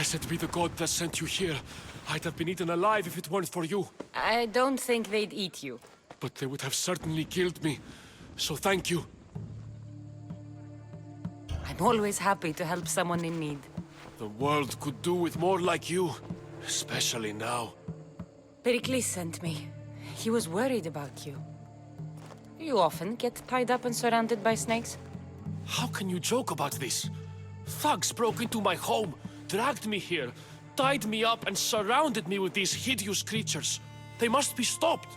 Blessed be the god that sent you here. I'd have been eaten alive if it weren't for you. I don't think they'd eat you. But they would have certainly killed me. So thank you. I'm always happy to help someone in need. The world could do with more like you. Especially now. Pericles sent me. He was worried about you. You often get tied up and surrounded by snakes? How can you joke about this? Thugs broke into my home, dragged me here, tied me up and surrounded me with these hideous creatures. They must be stopped.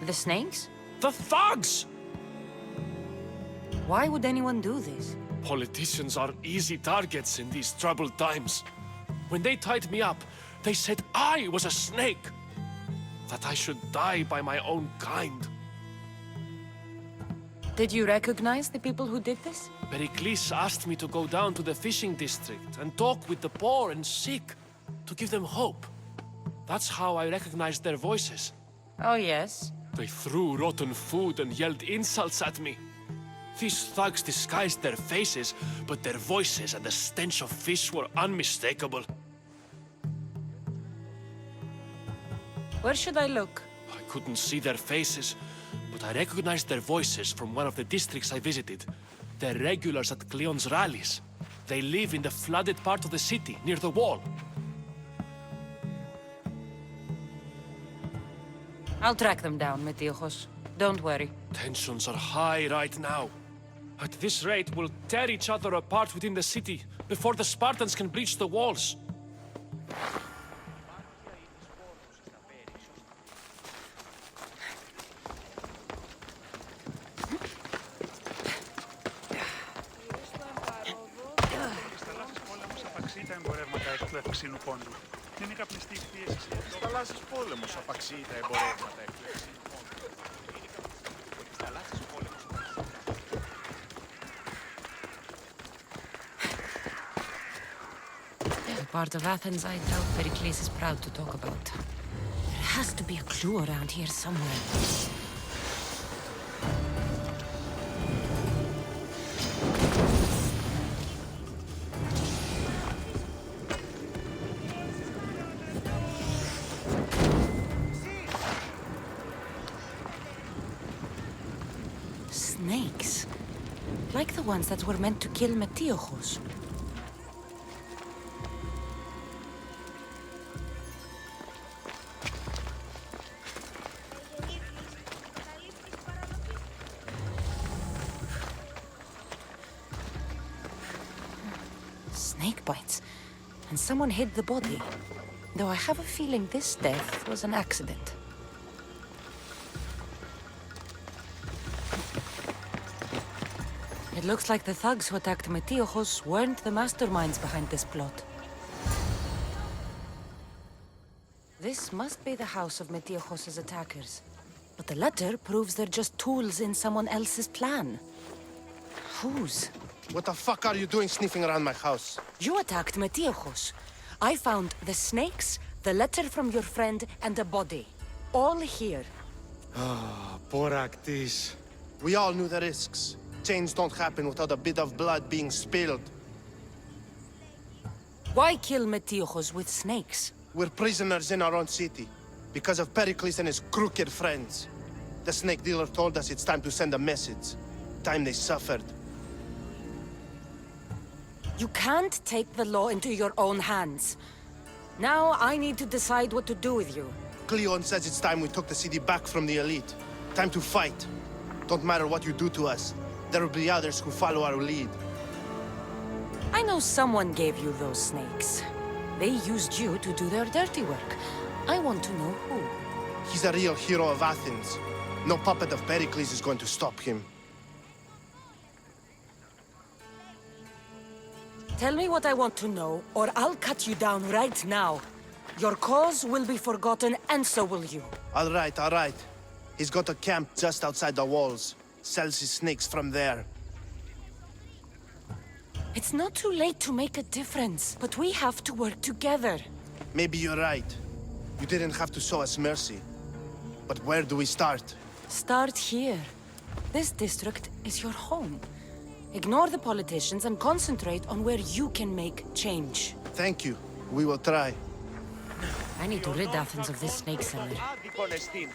The snakes? The thugs! Why would anyone do this? Politicians are easy targets in these troubled times. When they tied me up, they said I was a snake. That I should die by my own kind. Did you recognize the people who did this? Pericles asked me to go down to the fishing district and talk with the poor and sick, to give them hope. That's how I recognized their voices. Oh, yes? They threw rotten food and yelled insults at me. These thugs disguised their faces, but their voices and the stench of fish were unmistakable. Where should I look? I couldn't see their faces, but I recognized their voices from one of the districts I visited. They're regulars at Cleon's rallies. They live in the flooded part of the city, near the wall. I'll track them down, Metiochos. Don't worry. Tensions are high right now. At this rate, we'll tear each other apart within the city, before the Spartans can breach the walls. Είναι καπνιστή πίεση. Στις θαλάσσιες πόλεμος απαξίει τα εμπορεύματα εκλέξινου πόντου. Στις θαλάσσιες πόλεμος The part of Athens I doubt Pericles is proud to talk about. There has to be a clue around here somewhere. Snakes. Like the ones that were meant to kill Metiochos. Snake bites. And someone hid the body. Though I have a feeling this death was an accident. It looks like the thugs who attacked Metiochos weren't the masterminds behind this plot. This must be the house of Metiochos' attackers. But the letter proves they're just tools in someone else's plan. Whose? What the fuck are you doing sniffing around my house? You attacked Metiochos. I found the snakes, the letter from your friend, and a body. All here. Poraktis. We all knew the risks. Change don't happen without a bit of blood being spilled. Why kill Metiochos with snakes? We're prisoners in our own city, because of Pericles and his crooked friends. The snake dealer told us it's time to send a message. Time they suffered. You can't take the law into your own hands. Now I need to decide what to do with you. Cleon says it's time we took the city back from the elite. Time to fight. Don't matter what you do to us. There will be others who follow our lead. I know someone gave you those snakes. They used you to do their dirty work. I want to know who. He's a real hero of Athens. No puppet of Pericles is going to stop him. Tell me what I want to know, or I'll cut you down right now. Your cause will be forgotten, and so will you. All right, all right. He's got a camp just outside the walls. Sells his snakes from there. It's not too late to make a difference, but we have to work together. Maybe you're right. You didn't have to show us mercy. But where do we start? Start here. This district is your home. Ignore the politicians and concentrate on where you can make change. Thank you. We will try. I need to rid Athens of this snake seller. Άδικον εστίν.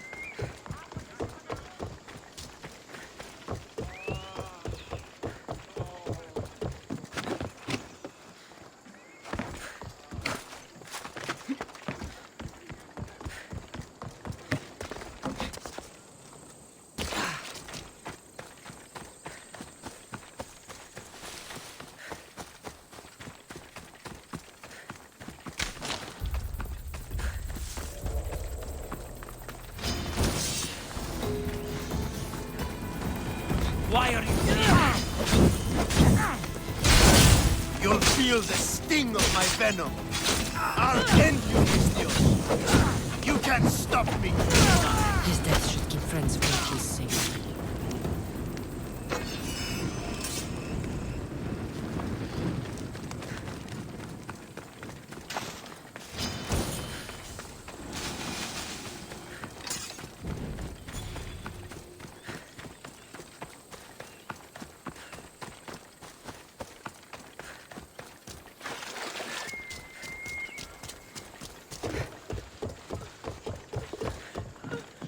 Why are you... You'll feel the sting of my venom. I'll end you, Mistios. You can't stop me. His death should keep friends from peace safe.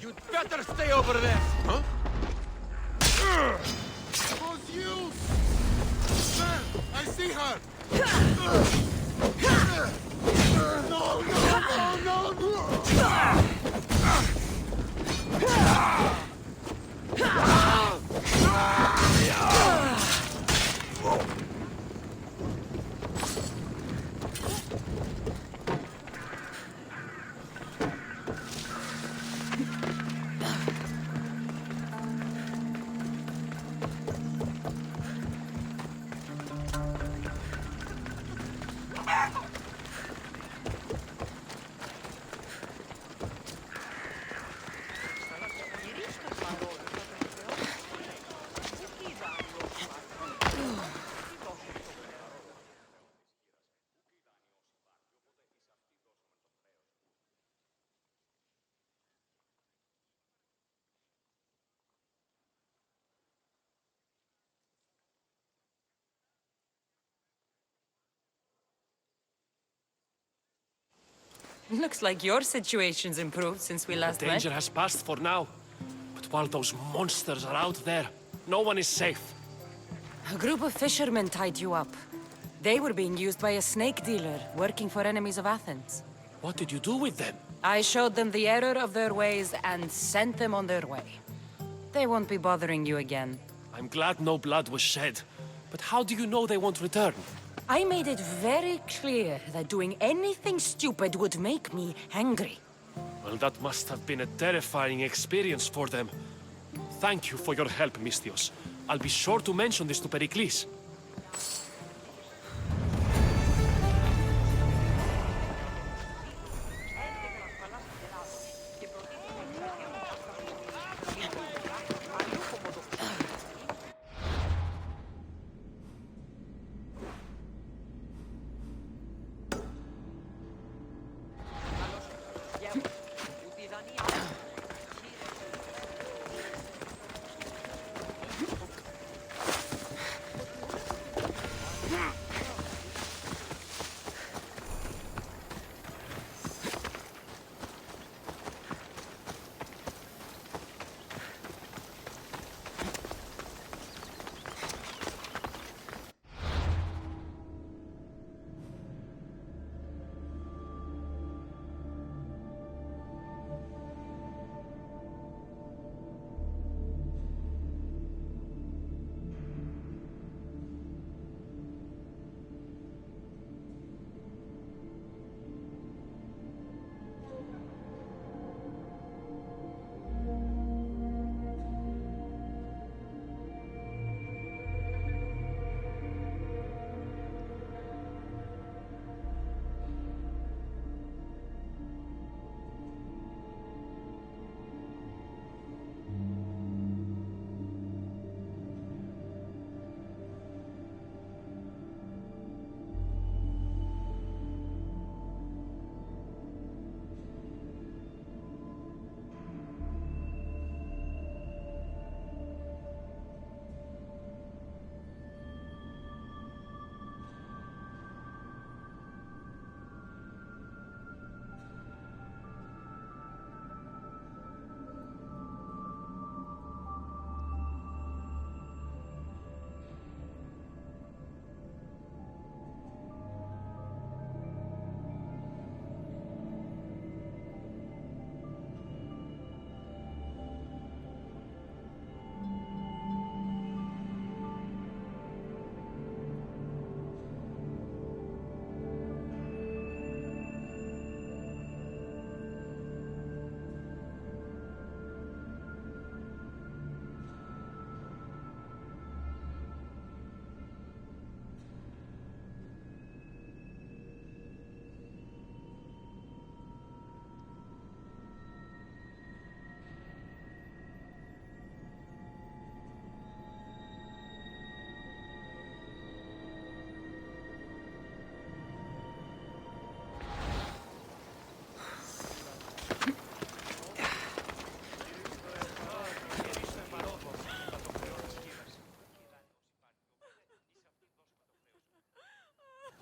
You'd better stay over there. Huh? Was you? Sir, I see her. No, no, no, no! Looks like your situation's improved since we last The met. danger has passed for now. But while those monsters are out there, no one is safe. A group of fishermen tied you up. They were being used by a snake dealer working for enemies of Athens. What did you do with them? I showed them the error of their ways and sent them on their way. They won't be bothering you again. I'm glad no blood was shed. But how do you know they won't return? I made it very clear that doing anything stupid would make me angry. Well, that must have been a terrifying experience for them. Thank you for your help, Mistios. I'll be sure to mention this to Pericles.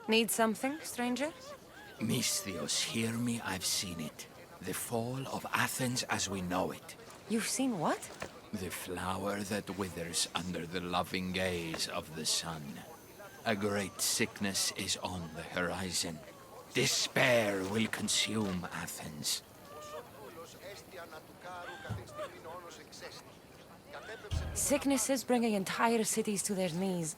Need something, stranger? Misthios, hear me, I've seen it. The fall of Athens as we know it. You've seen what? The flower that withers under the loving gaze of the sun. A great sickness is on the horizon. Despair will consume Athens. Sickness is bringing entire cities to their knees.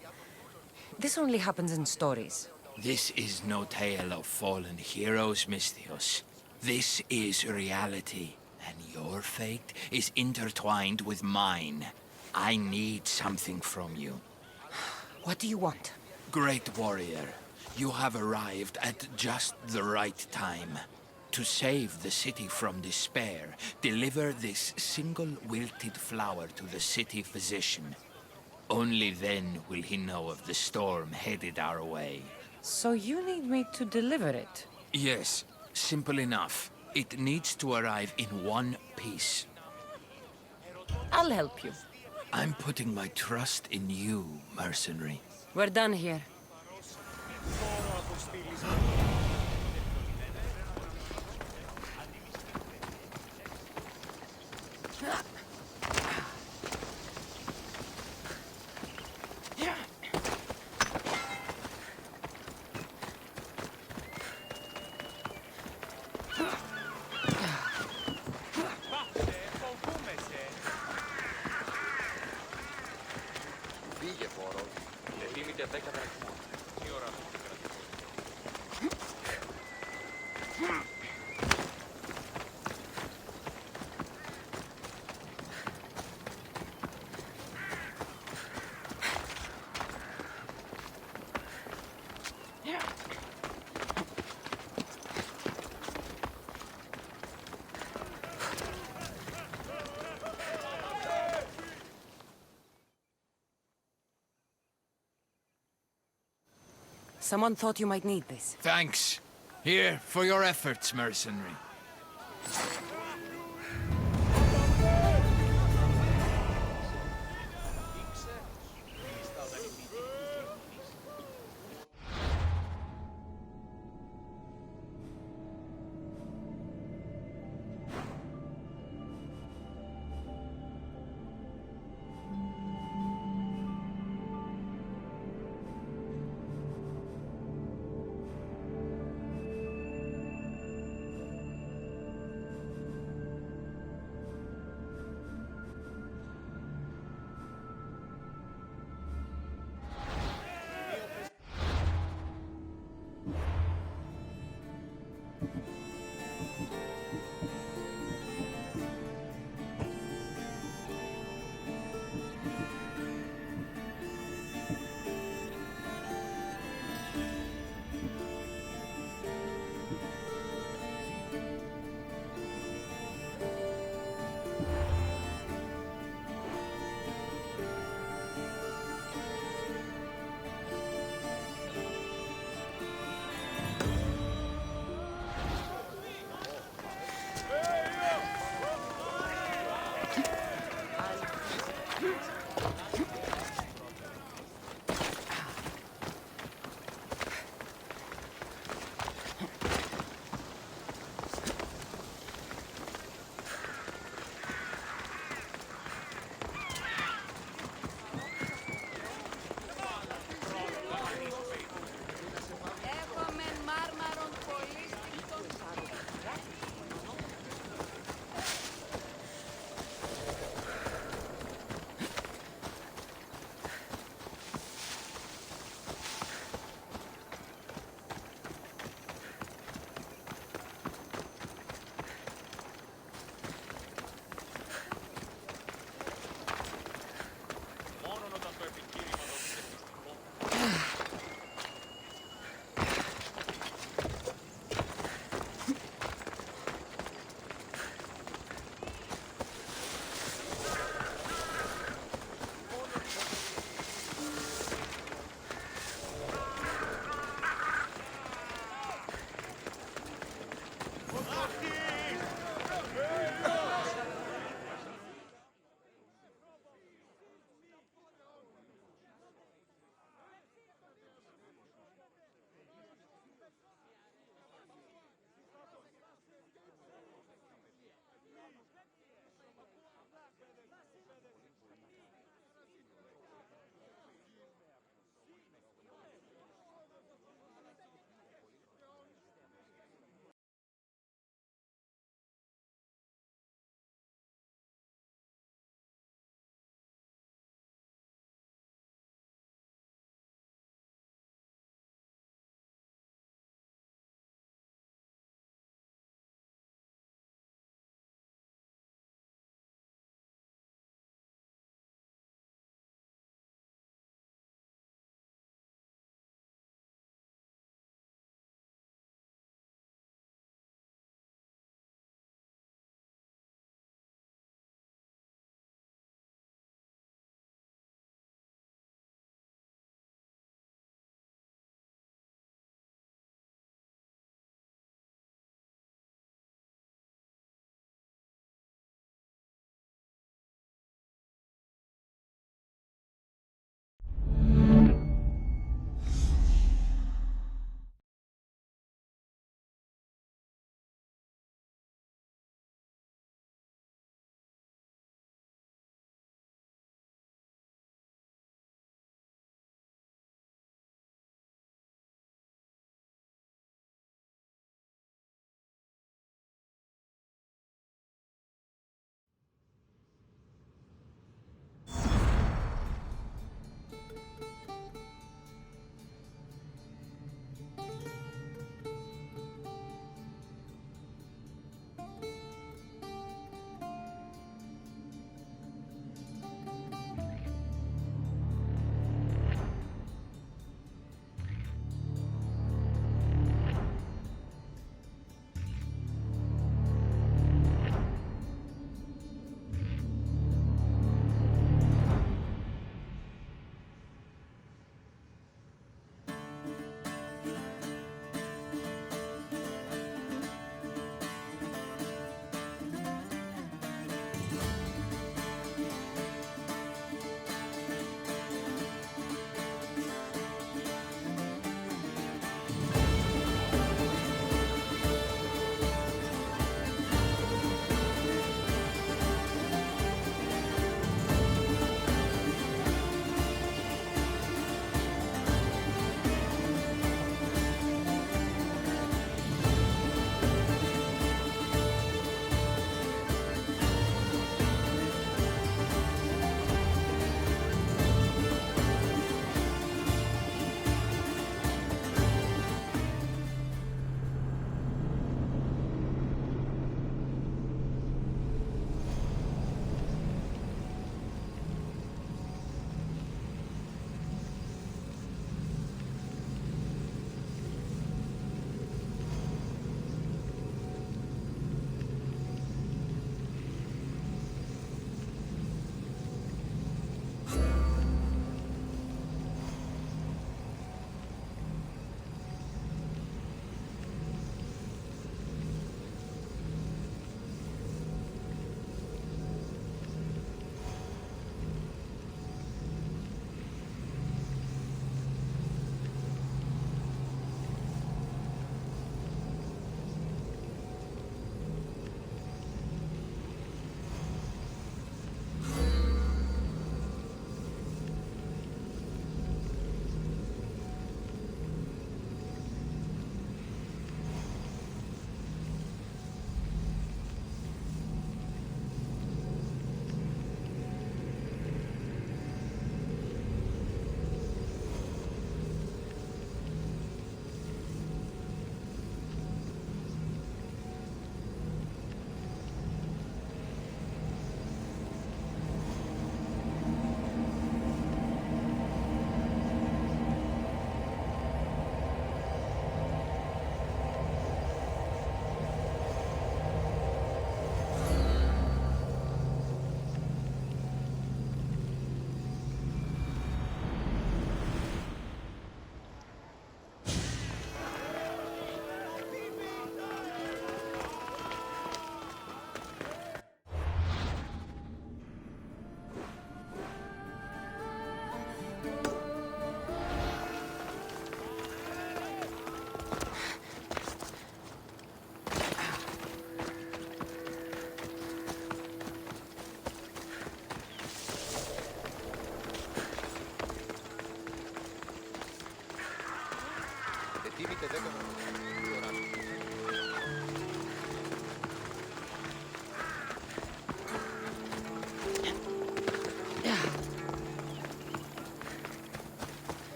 This only happens in stories. This is no tale of fallen heroes, Misthios. This is reality, and your fate is intertwined with mine. I need something from you. What do you want? Great warrior, you have arrived at just the right time. To save the city from despair, deliver this single wilted flower to the city physician. Only then will he know of the storm headed our way. So you need me to deliver it? Yes, simple enough. It needs to arrive in one piece. I'll help you. I'm putting my trust in you, mercenary. We're done here. Someone thought you might need this. Thanks. Here, for your efforts, mercenary.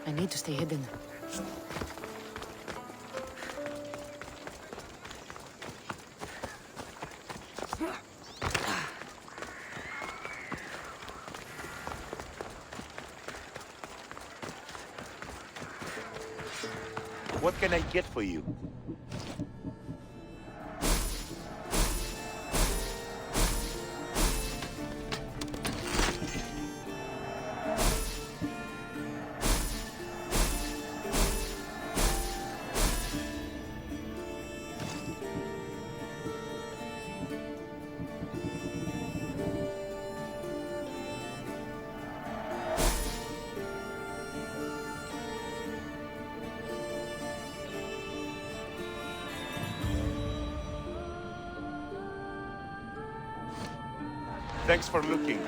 I need to stay hidden. What can I get for you? Thanks for looking.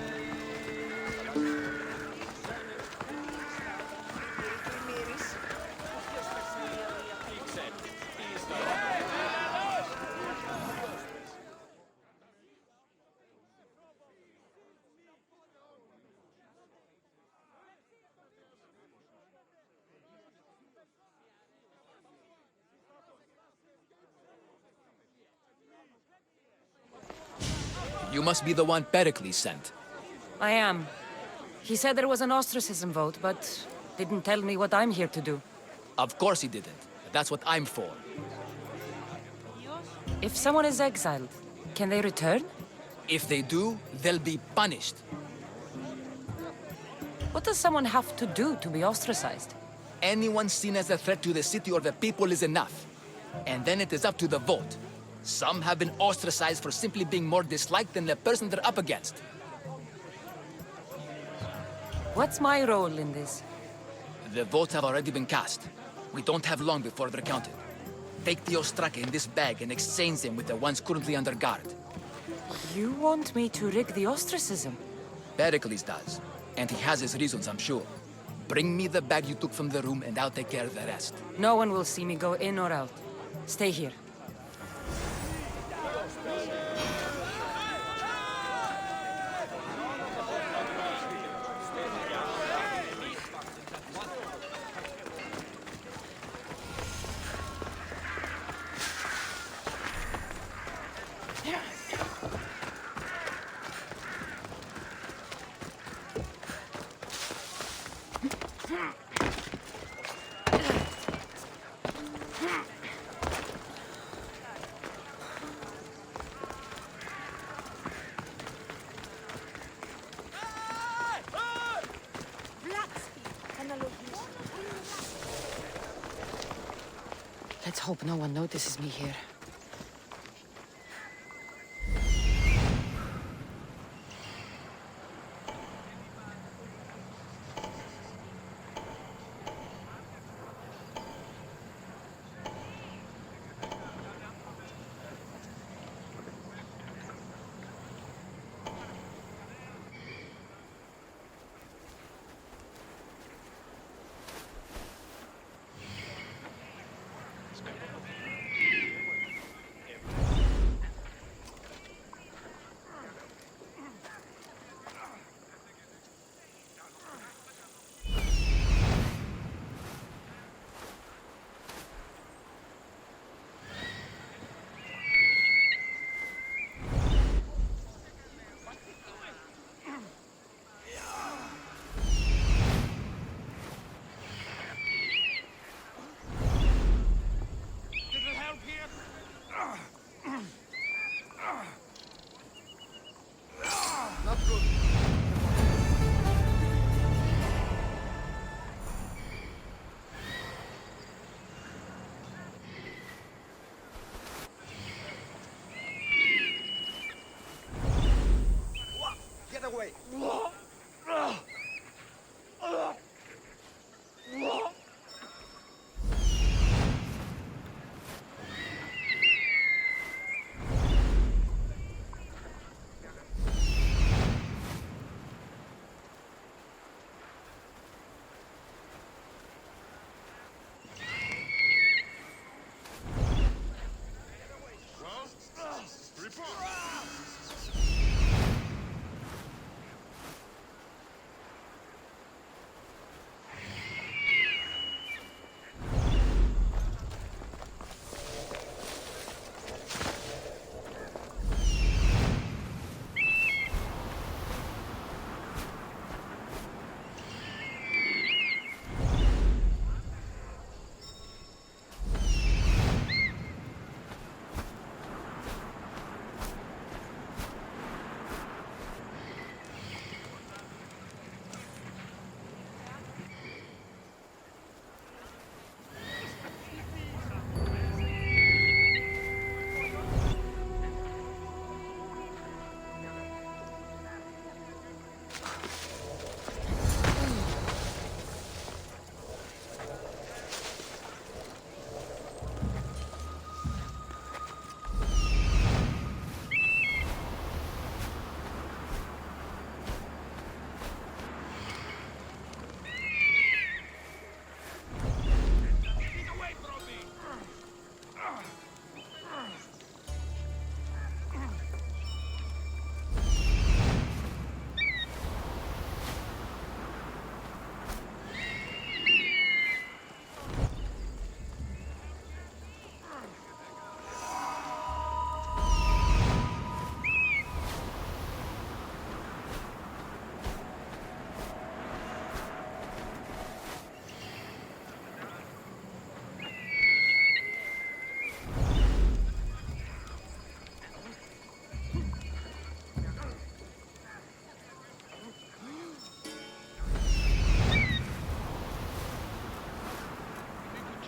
You must be the one Pericles sent. I am. He said there was an ostracism vote, but didn't tell me what I'm here to do. Of course he didn't. That's what I'm for. If someone is exiled, can they return? If they do, they'll be punished. What does someone have to do to be ostracized? Anyone seen as a threat to the city or the people is enough. And then it is up to the vote. Some have been ostracized for simply being more disliked than the person they're up against. What's my role in this? The votes have already been cast. We don't have long before they're counted. Take the ostraka in this bag and exchange them with the ones currently under guard. You want me to rig the ostracism? Pericles does. And he has his reasons, I'm sure. Bring me the bag you took from the room and I'll take care of the rest. No one will see me go in or out. Stay here. Let's hope no one notices me here.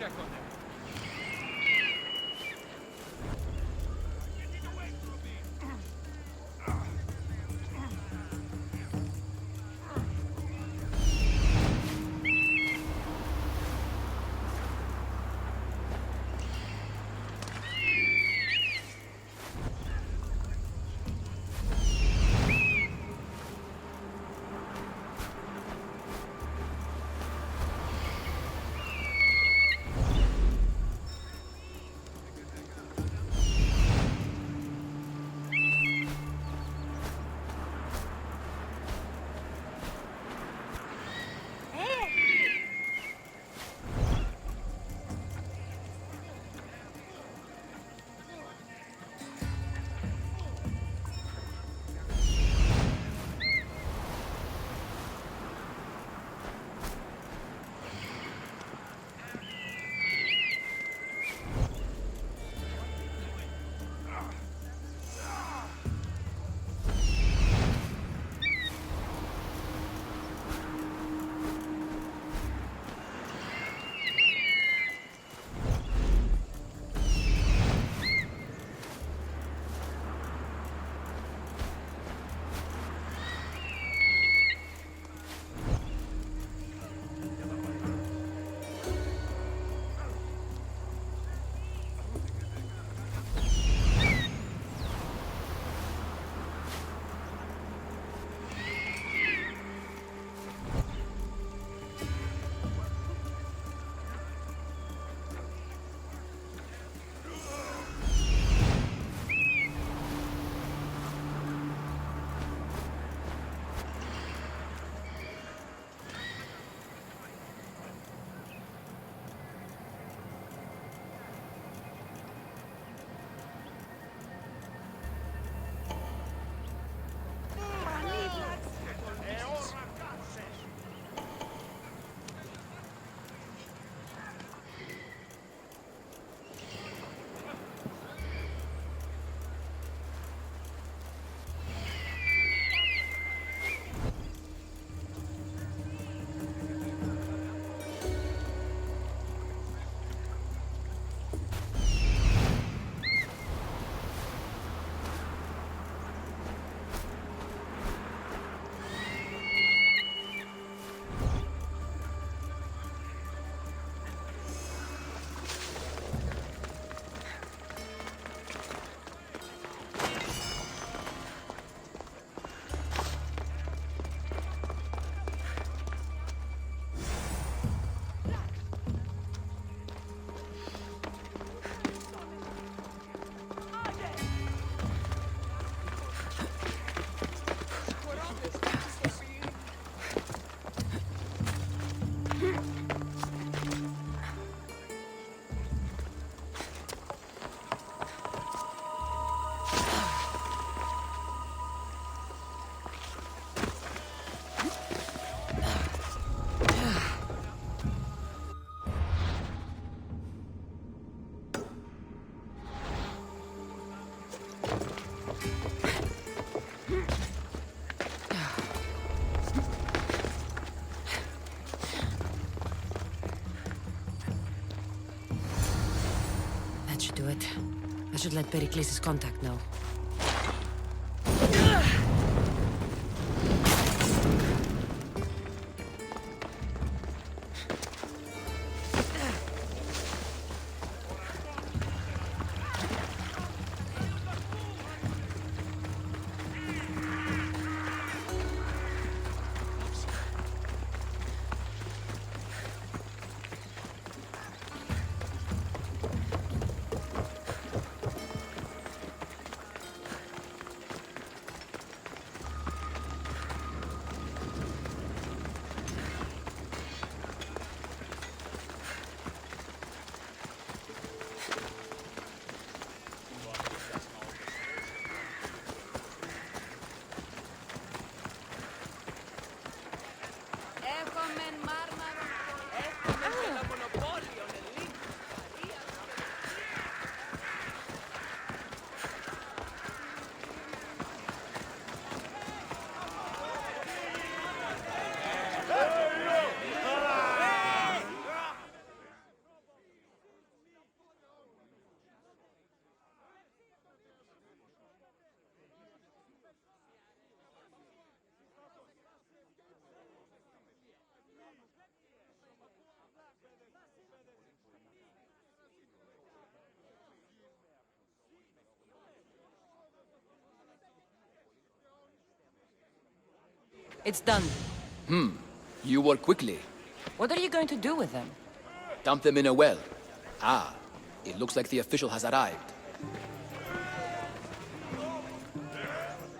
check on them. Should do it. I should let Pericles' contact know. It's done. You work quickly. What are you going to do with them? Dump them in a well. Ah, it looks like the official has arrived.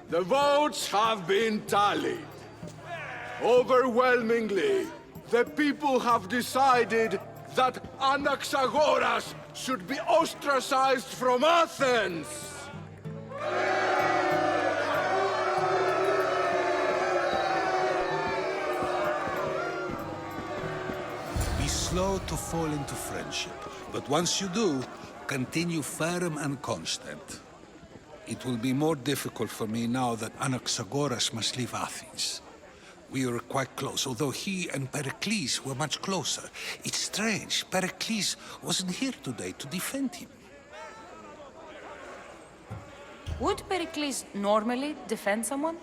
The votes have been tallied. Overwhelmingly, the people have decided that Anaxagoras should be ostracized from Athens! Be slow to fall into friendship, but once you do, continue firm and constant. It will be more difficult for me now that Anaxagoras must leave Athens. We were quite close, although he and Pericles were much closer. It's strange, Pericles wasn't here today to defend him. Would Pericles normally defend someone?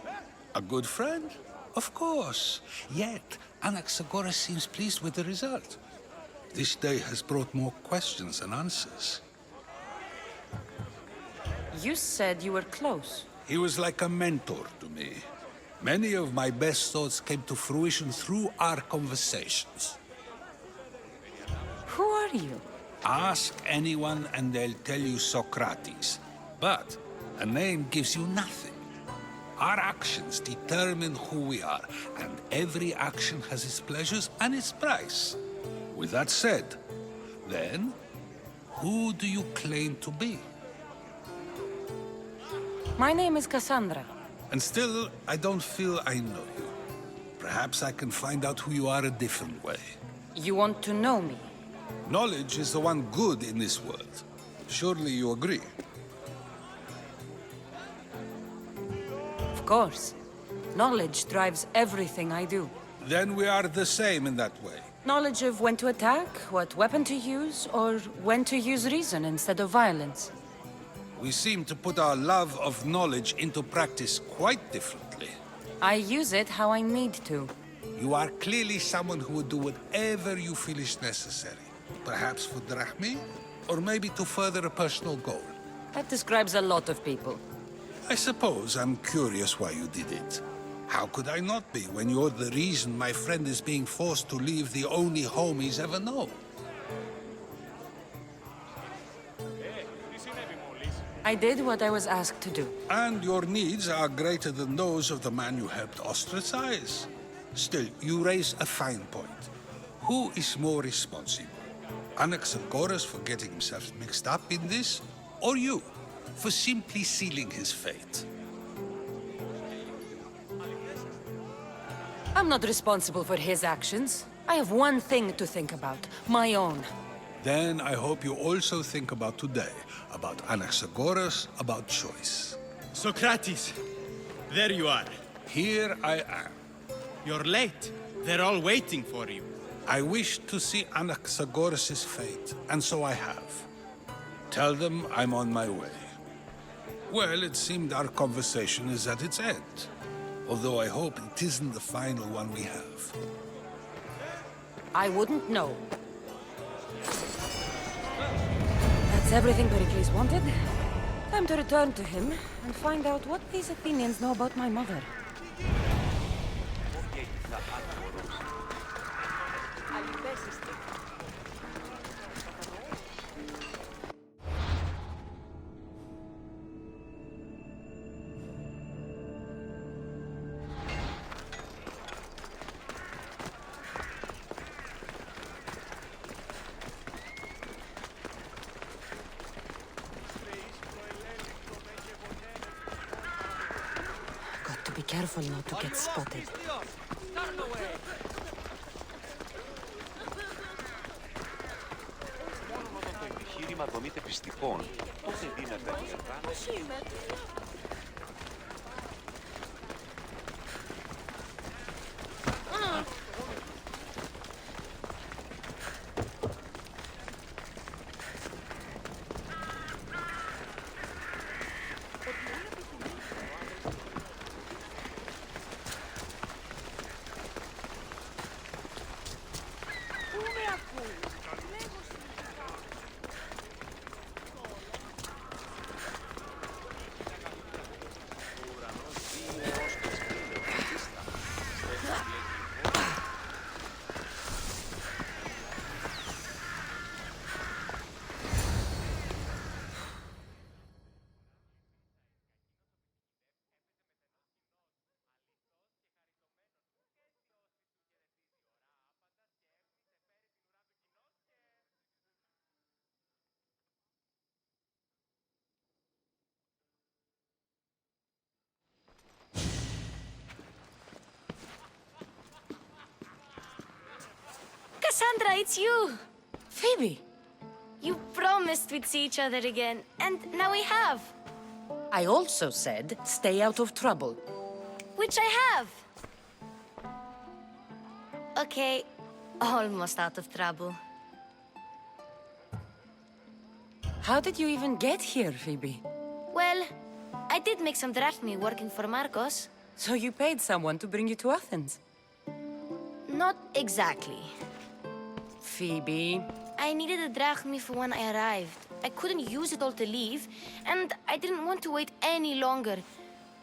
A good friend? Of course. Yet, Anaxagoras seems pleased with the result. This day has brought more questions than answers. You said you were close. He was like a mentor to me. Many of my best thoughts came to fruition through our conversations. Who are you? Ask anyone and they'll tell you Socrates. But a name gives you nothing. Our actions determine who we are, and every action has its pleasures and its price. With that said, then, who do you claim to be? My name is Cassandra. And still, I don't feel I know you. Perhaps I can find out who you are a different way. You want to know me? Knowledge is the one good in this world. Surely you agree? Of course. Knowledge drives everything I do. Then we are the same in that way. Knowledge of when to attack, what weapon to use, or when to use reason instead of violence. We seem to put our love of knowledge into practice quite differently. I use it how I need to. You are clearly someone who would do whatever you feel is necessary. Perhaps for drachmae, or maybe to further a personal goal. That describes a lot of people. I suppose I'm curious why you did it. How could I not be when you're the reason my friend is being forced to leave the only home he's ever known? I did what I was asked to do. And your needs are greater than those of the man you helped ostracize. Still, you raise a fine point. Who is more responsible? Anaxagoras for getting himself mixed up in this, or you, for simply sealing his fate? I'm not responsible for his actions. I have one thing to think about, my own. Then I hope you also think about today, about Anaxagoras, about choice. Socrates! There you are. Here I am. You're late. They're all waiting for you. I wish to see Anaxagoras' fate, and so I have. Tell them I'm on my way. Well, it seemed our conversation is at its end. Although I hope it isn't the final one we have. I wouldn't know. That's everything Pericles wanted. Time to return to him and find out what these Athenians know about my mother. Got to be careful not to get spotted. Μόνο όταν το επιχείρημα δομείται πιστικών, τότε δίνεται Cassandra, it's you! Phoebe! You promised we'd see each other again, and now we have. I also said, stay out of trouble. Which I have. Okay, almost out of trouble. How did you even get here, Phoebe? Well, I did make some drachmi working for Marcos. So you paid someone to bring you to Athens? Not exactly. Phoebe... I needed a drachmi for when I arrived. I couldn't use it all to leave, and I didn't want to wait any longer.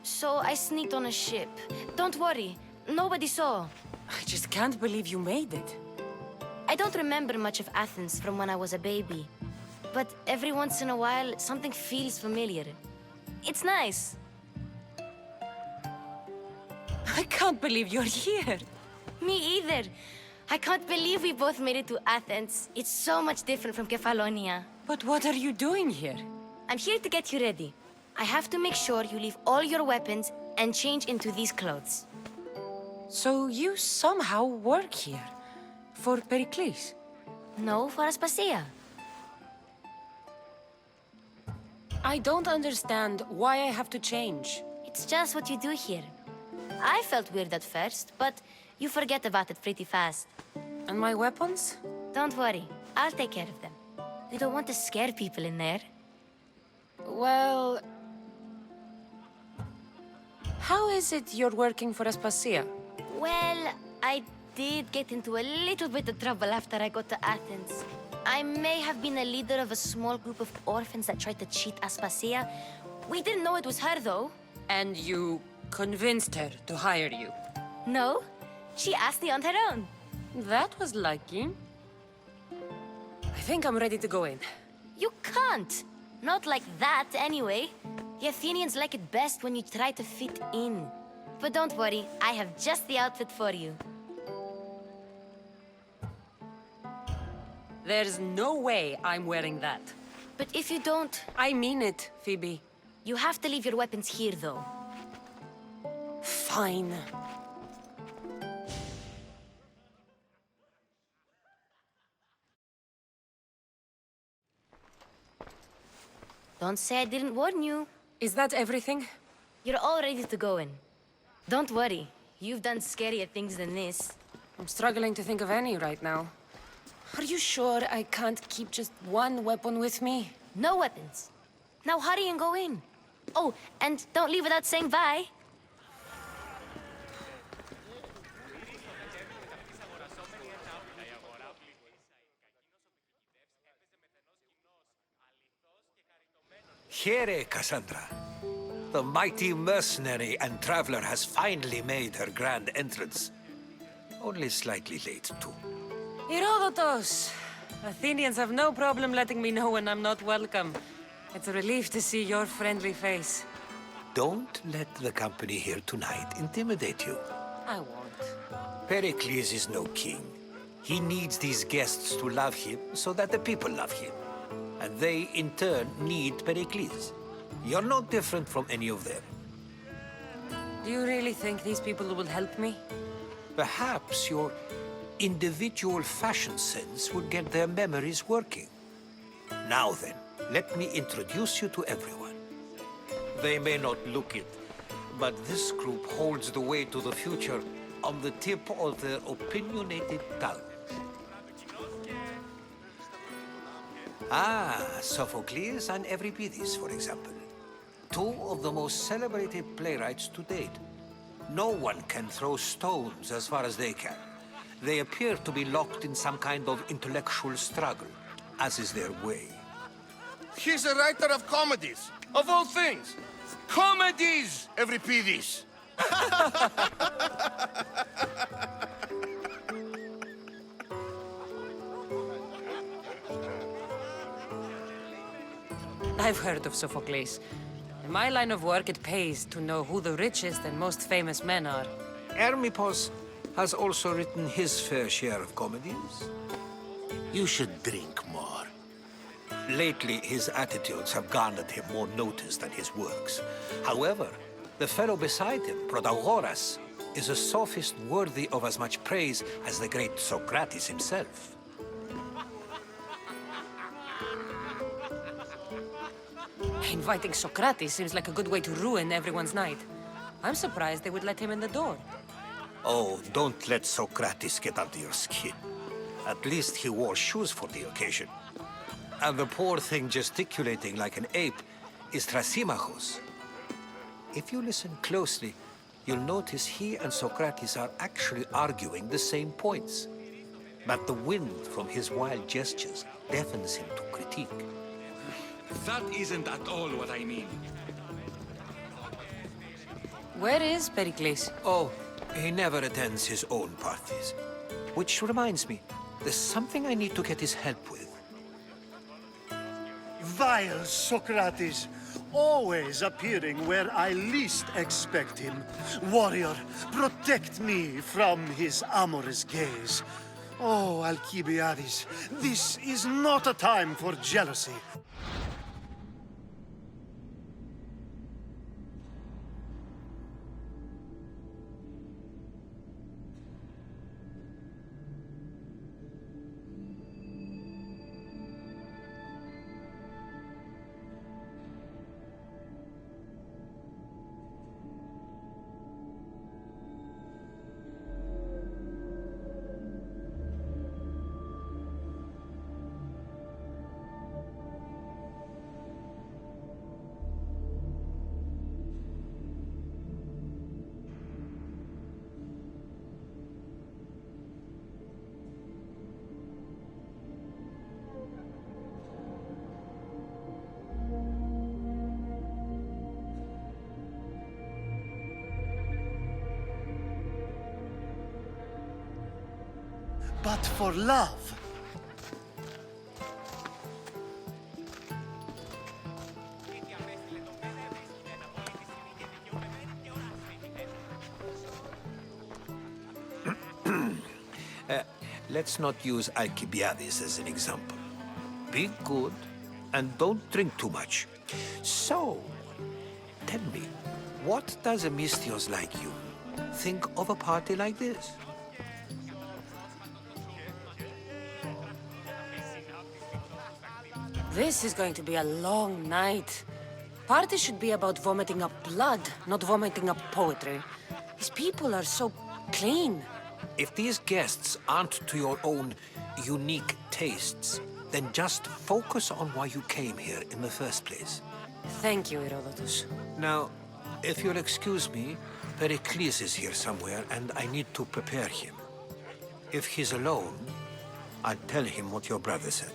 So I sneaked on a ship. Don't worry, nobody saw. I just can't believe you made it. I don't remember much of Athens from when I was a baby. But every once in a while, something feels familiar. It's nice. I can't believe you're here. Me either. I can't believe we both made it to Athens. It's so much different from Kefalonia. But what are you doing here? I'm here to get you ready. I have to make sure you leave all your weapons and change into these clothes. So you somehow work here? For Pericles? No, for Aspasia. I don't understand why I have to change. It's just what you do here. I felt weird at first, but you forget about it pretty fast. And my weapons? Don't worry, I'll take care of them. We don't want to scare people in there. Well... How is it you're working for Aspasia? Well, I did get into a little bit of trouble after I got to Athens. I may have been a leader of a small group of orphans that tried to cheat Aspasia. We didn't know it was her, though. And you convinced her to hire you? No, she asked me on her own. That was lucky. I think I'm ready to go in. You can't. Not like that, anyway. The Athenians like it best when you try to fit in. But don't worry, I have just the outfit for you. There's no way I'm wearing that. But if you don't... I mean it, Phoebe. You have to leave your weapons here, though. Fine. Don't say I didn't warn you. Is that everything? You're all ready to go in. Don't worry. You've done scarier things than this. I'm struggling to think of any right now. Are you sure I can't keep just one weapon with me? No weapons. Now hurry and go in. Oh, and don't leave without saying bye. Here, Cassandra. The mighty mercenary and traveler has finally made her grand entrance. Only slightly late, too. Herodotus! Athenians have no problem letting me know when I'm not welcome. It's a relief to see your friendly face. Don't let the company here tonight intimidate you. I won't. Pericles is no king. He needs these guests to love him so that the people love him. And they, in turn, need Pericles. You're no different from any of them. Do you really think these people will help me? Perhaps your individual fashion sense would get their memories working. Now then, let me introduce you to everyone. They may not look it, but this group holds the way to the future on the tip of their opinionated tongues. Ah, Sophocles and Euripides, for example. Two of the most celebrated playwrights to date. No one can throw stones as far as they can. They appear to be locked in some kind of intellectual struggle, as is their way. He's a writer of comedies, of all things. Comedies, Euripides. I've heard of Sophocles. In my line of work, it pays to know who the richest and most famous men are. Hermippos has also written his fair share of comedies. You should drink more. Lately, his attitudes have garnered him more notice than his works. However, the fellow beside him, Protagoras, is a sophist worthy of as much praise as the great Socrates himself. Inviting Socrates seems like a good way to ruin everyone's night. I'm surprised they would let him in the door. Oh, don't let Socrates get under your skin. At least he wore shoes for the occasion. And the poor thing gesticulating like an ape is Thrasymachos. If you listen closely, you'll notice he and Socrates are actually arguing the same points. But the wind from his wild gestures deafens him to critique. That isn't at all what I mean. Where is Pericles? Oh, he never attends his own parties. Which reminds me, there's something I need to get his help with. Vile Socrates, always appearing where I least expect him. Warrior, protect me from his amorous gaze. Oh, Alcibiades, this is not a time for jealousy. But for love. Let's not use Alcibiades as an example. Be good and don't drink too much. So, tell me, what does a Mystios like you think of a party like this? This is going to be a long night. Party should be about vomiting up blood, not vomiting up poetry. These people are so clean. If these guests aren't to your own unique tastes, then just focus on why you came here in the first place. Thank you, Herodotus. Now, if you'll excuse me, Pericles is here somewhere, and I need to prepare him. If he's alone, I'll tell him what your brother said.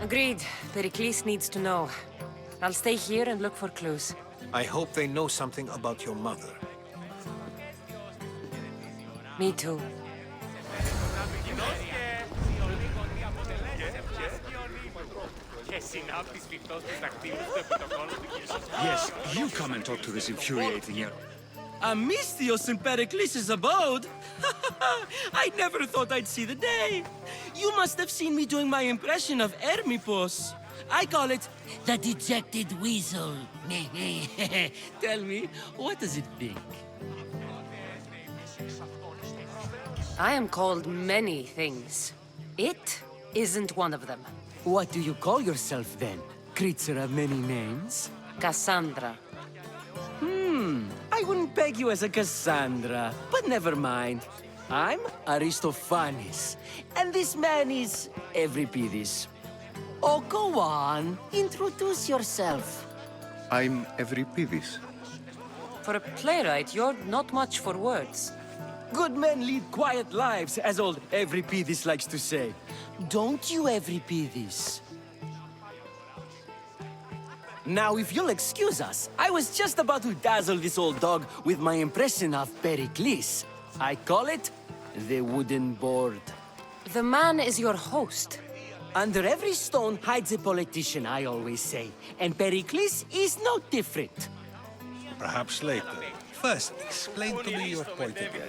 Agreed. Pericles needs to know. I'll stay here and look for clues. I hope they know something about your mother. Me too. Yes, you come and talk to this infuriating Mystios in Pericles' abode? I never thought I'd see the day. You must have seen me doing my impression of Hermippos. I call it the dejected weasel. Tell me, what does it think? I am called many things. It isn't one of them. What do you call yourself then? Creature of many names? Cassandra. I wouldn't peg you as a Cassandra, but never mind. I'm Aristophanes, and this man is Euripides. Oh, go on. Introduce yourself. I'm Euripides. For a playwright, you're not much for words. Good men lead quiet lives, as old Euripides likes to say. Don't you, Euripides? Now, if you'll excuse us, I was just about to dazzle this old dog with my impression of Pericles. I call it the wooden board. The man is your host. Under every stone hides a politician, I always say. And Pericles is no different. Perhaps later. First, explain to me your point again.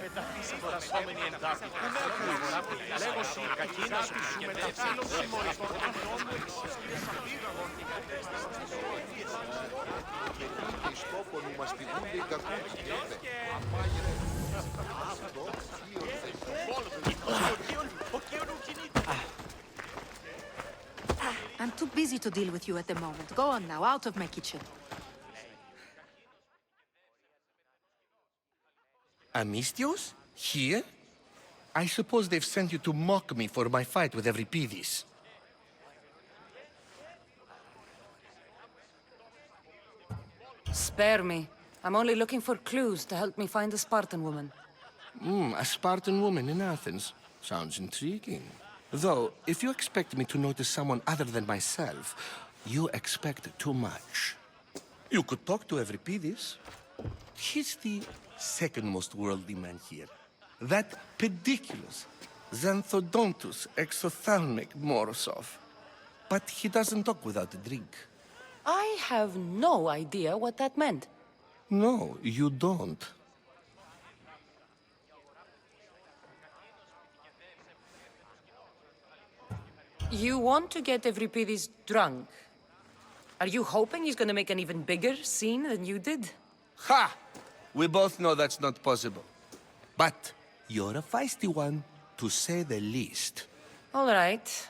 I'm too busy to deal with you at the moment. Go on now, out of my kitchen. Amistios? Here? I suppose they've sent you to mock me for my fight with Euripides. Spare me. I'm only looking for clues to help me find a Spartan woman. A Spartan woman in Athens. Sounds intriguing. Though, if you expect me to notice someone other than myself, you expect too much. You could talk to Euripides. He's the second most worldly man here. That pediculous, xanthodontus exophthalmic Morosov. But he doesn't talk without a drink. I have no idea what that meant. No, you don't. You want to get Euripides drunk? Are you hoping he's gonna make an even bigger scene than you did? Ha! We both know that's not possible. But you're a feisty one, to say the least. All right.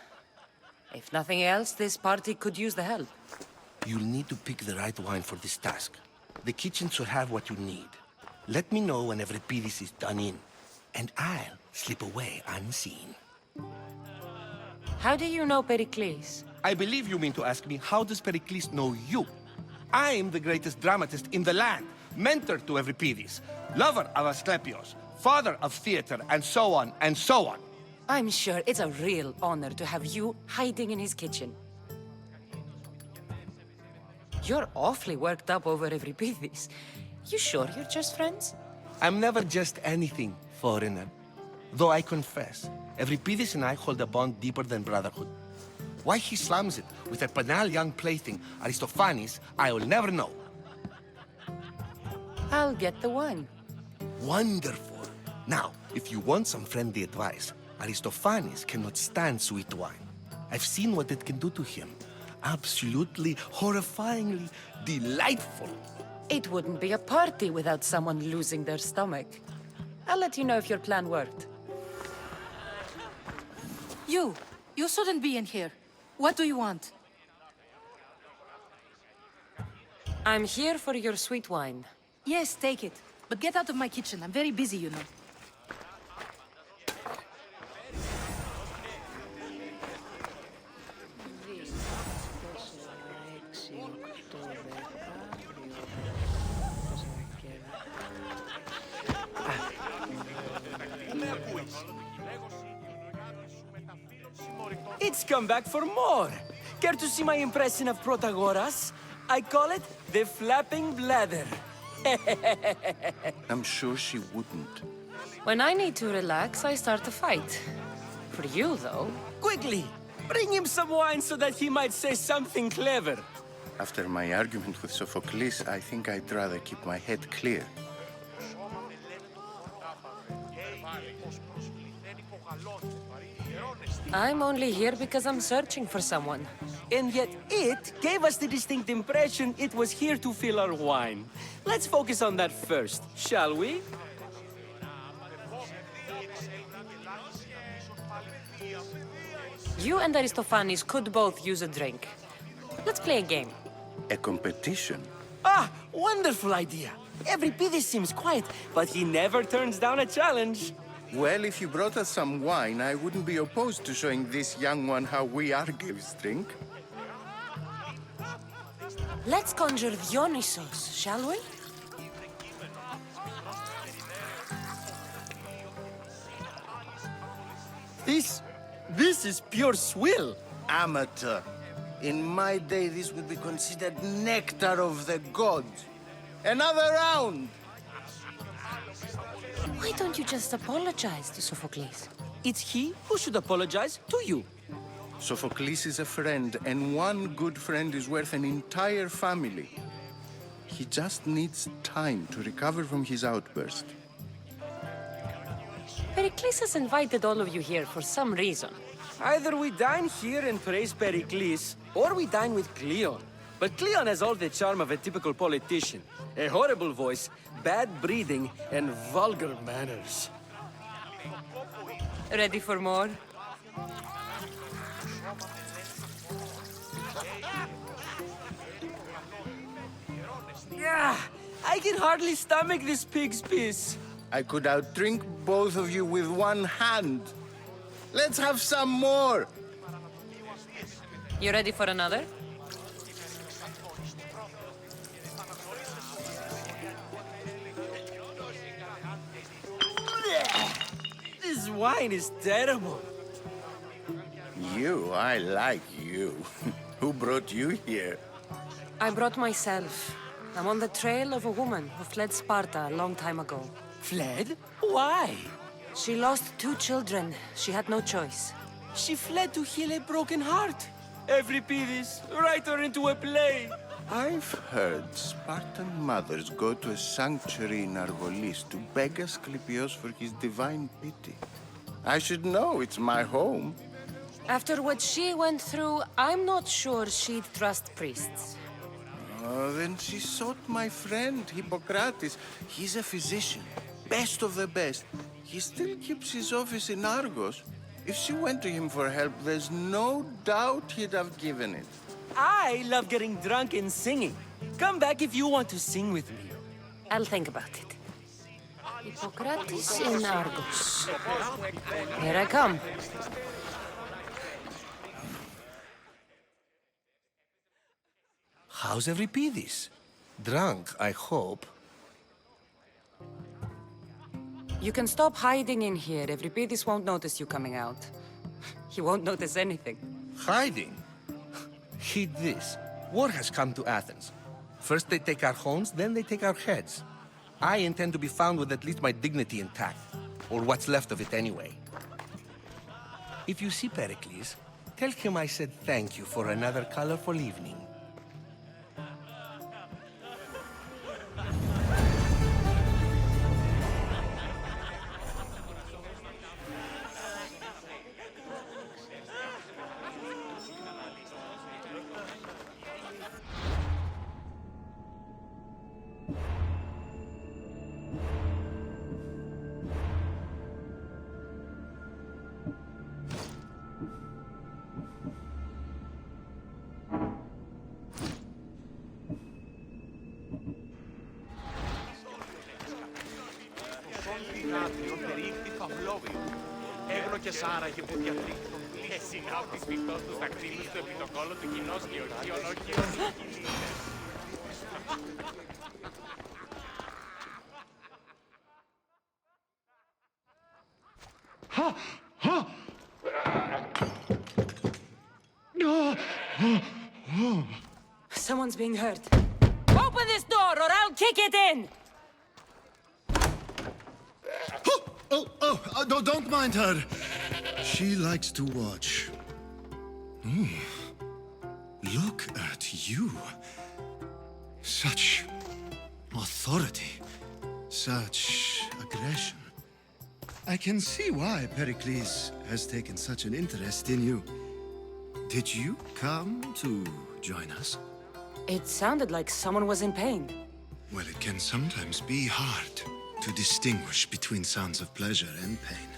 If nothing else, this party could use the help. You'll need to pick the right wine for this task. The kitchen should have what you need. Let me know when Euripides is done in, and I'll slip away unseen. How do you know Pericles? I believe you mean to ask me, how does Pericles know you? I'm the greatest dramatist in the land, mentor to Euripides, lover of Asclepios, father of theater, and so on, and so on. I'm sure it's a real honor to have you hiding in his kitchen. You're awfully worked up over Euripides. You sure you're just friends? I'm never just anything, foreigner. Though I confess, Euripides and I hold a bond deeper than brotherhood. Why he slams it with a banal young plaything, Aristophanes, I'll never know. I'll get the wine. Wonderful. Now, if you want some friendly advice, Aristophanes cannot stand sweet wine. I've seen what it can do to him. Absolutely, horrifyingly delightful. It wouldn't be a party without someone losing their stomach. I'll let you know if your plan worked. You shouldn't be in here. What do you want? I'm here for your sweet wine. Yes, take it. But get out of my kitchen. I'm very busy, you know. It's come back for more. Care to see my impression of Protagoras? I call it the flapping bladder. I'm sure she wouldn't. When I need to relax, I start a fight. For you, though. Quickly, bring him some wine so that he might say something clever. After my argument with Sophocles, I think I'd rather keep my head clear. I'm only here because I'm searching for someone. And yet it gave us the distinct impression it was here to fill our wine. Let's focus on that first, shall we? You and Aristophanes could both use a drink. Let's play a game. A competition? Ah, wonderful idea. Euripides seems quiet, but he never turns down a challenge. Well, if you brought us some wine, I wouldn't be opposed to showing this young one how we Argives drink. Let's conjure Dionysos, shall we? This is pure swill. Amateur. In my day, this would be considered nectar of the gods. Another round! Why don't you just apologize to Sophocles? It's he who should apologize to you. Sophocles is a friend, and one good friend is worth an entire family. He just needs time to recover from his outburst. Pericles has invited all of you here for some reason. Either we dine here and praise Pericles, or we dine with Cleon. But Cleon has all the charm of a typical politician. A horrible voice, bad breeding, and vulgar manners. Ready for more? Yeah, I can hardly stomach this pig's piss. I could outdrink both of you with one hand. Let's have some more. You ready for another? This wine is terrible. You, I like you. Who brought you here? I brought myself. I'm on the trail of a woman who fled Sparta a long time ago. Fled? Why? She lost 2 children. She had no choice. She fled to heal a broken heart. Euripides, write her into a play. I've heard Spartan mothers go to a sanctuary in Argolis to beg Asclepios for his divine pity. I should know, it's my home. After what she went through, I'm not sure she'd trust priests. Oh, then she sought my friend, Hippocrates. He's a physician, best of the best. He still keeps his office in Argos. If she went to him for help, there's no doubt he'd have given it. I love getting drunk and singing. Come back if you want to sing with me. I'll think about it. Hippocrates in Argos. Here I come. How's Euripides? Drunk, I hope. You can stop hiding in here. Euripides won't notice you coming out. He won't notice anything. Hiding? Heed this. War has come to Athens. First they take our homes, then they take our heads. I intend to be found with at least my dignity intact. Or what's left of it anyway. If you see Pericles, tell him I said thank you for another colorful evening. Έγνωκες άραγε που διατρέχουν εσύ να ο της πιτός τους δακτύλους του επί το κόλο του κοινός και όχι ολόκληρος Someone's being hurt. Open this door or I'll kick it in! No, don't mind her. She likes to watch. Ooh. Look at you. Such authority. Such aggression. I can see why Pericles has taken such an interest in you. Did you come to join us? It sounded like someone was in pain. Well, it can sometimes be hard to distinguish between sounds of pleasure and pain.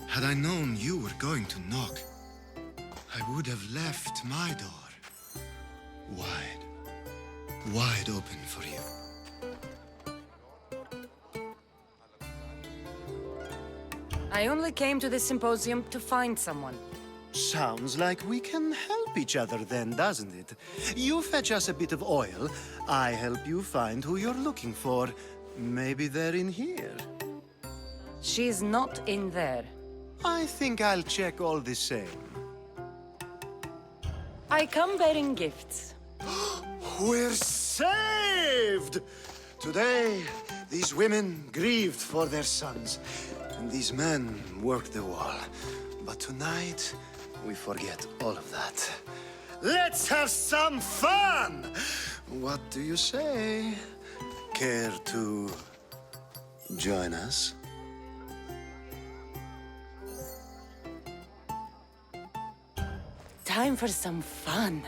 Had I known you were going to knock, I would have left my door wide open for you. I only came to this symposium to find someone. Sounds like we can help each other then, doesn't it? You fetch us a bit of oil, I help you find who you're looking for. Maybe they're in here. She's not in there. I think I'll check all the same. I come bearing gifts. We're saved! Today, these women grieved for their sons, and these men worked the wall. But tonight, we forget all of that. Let's have some fun! What do you say? Care to join us? Time for some fun.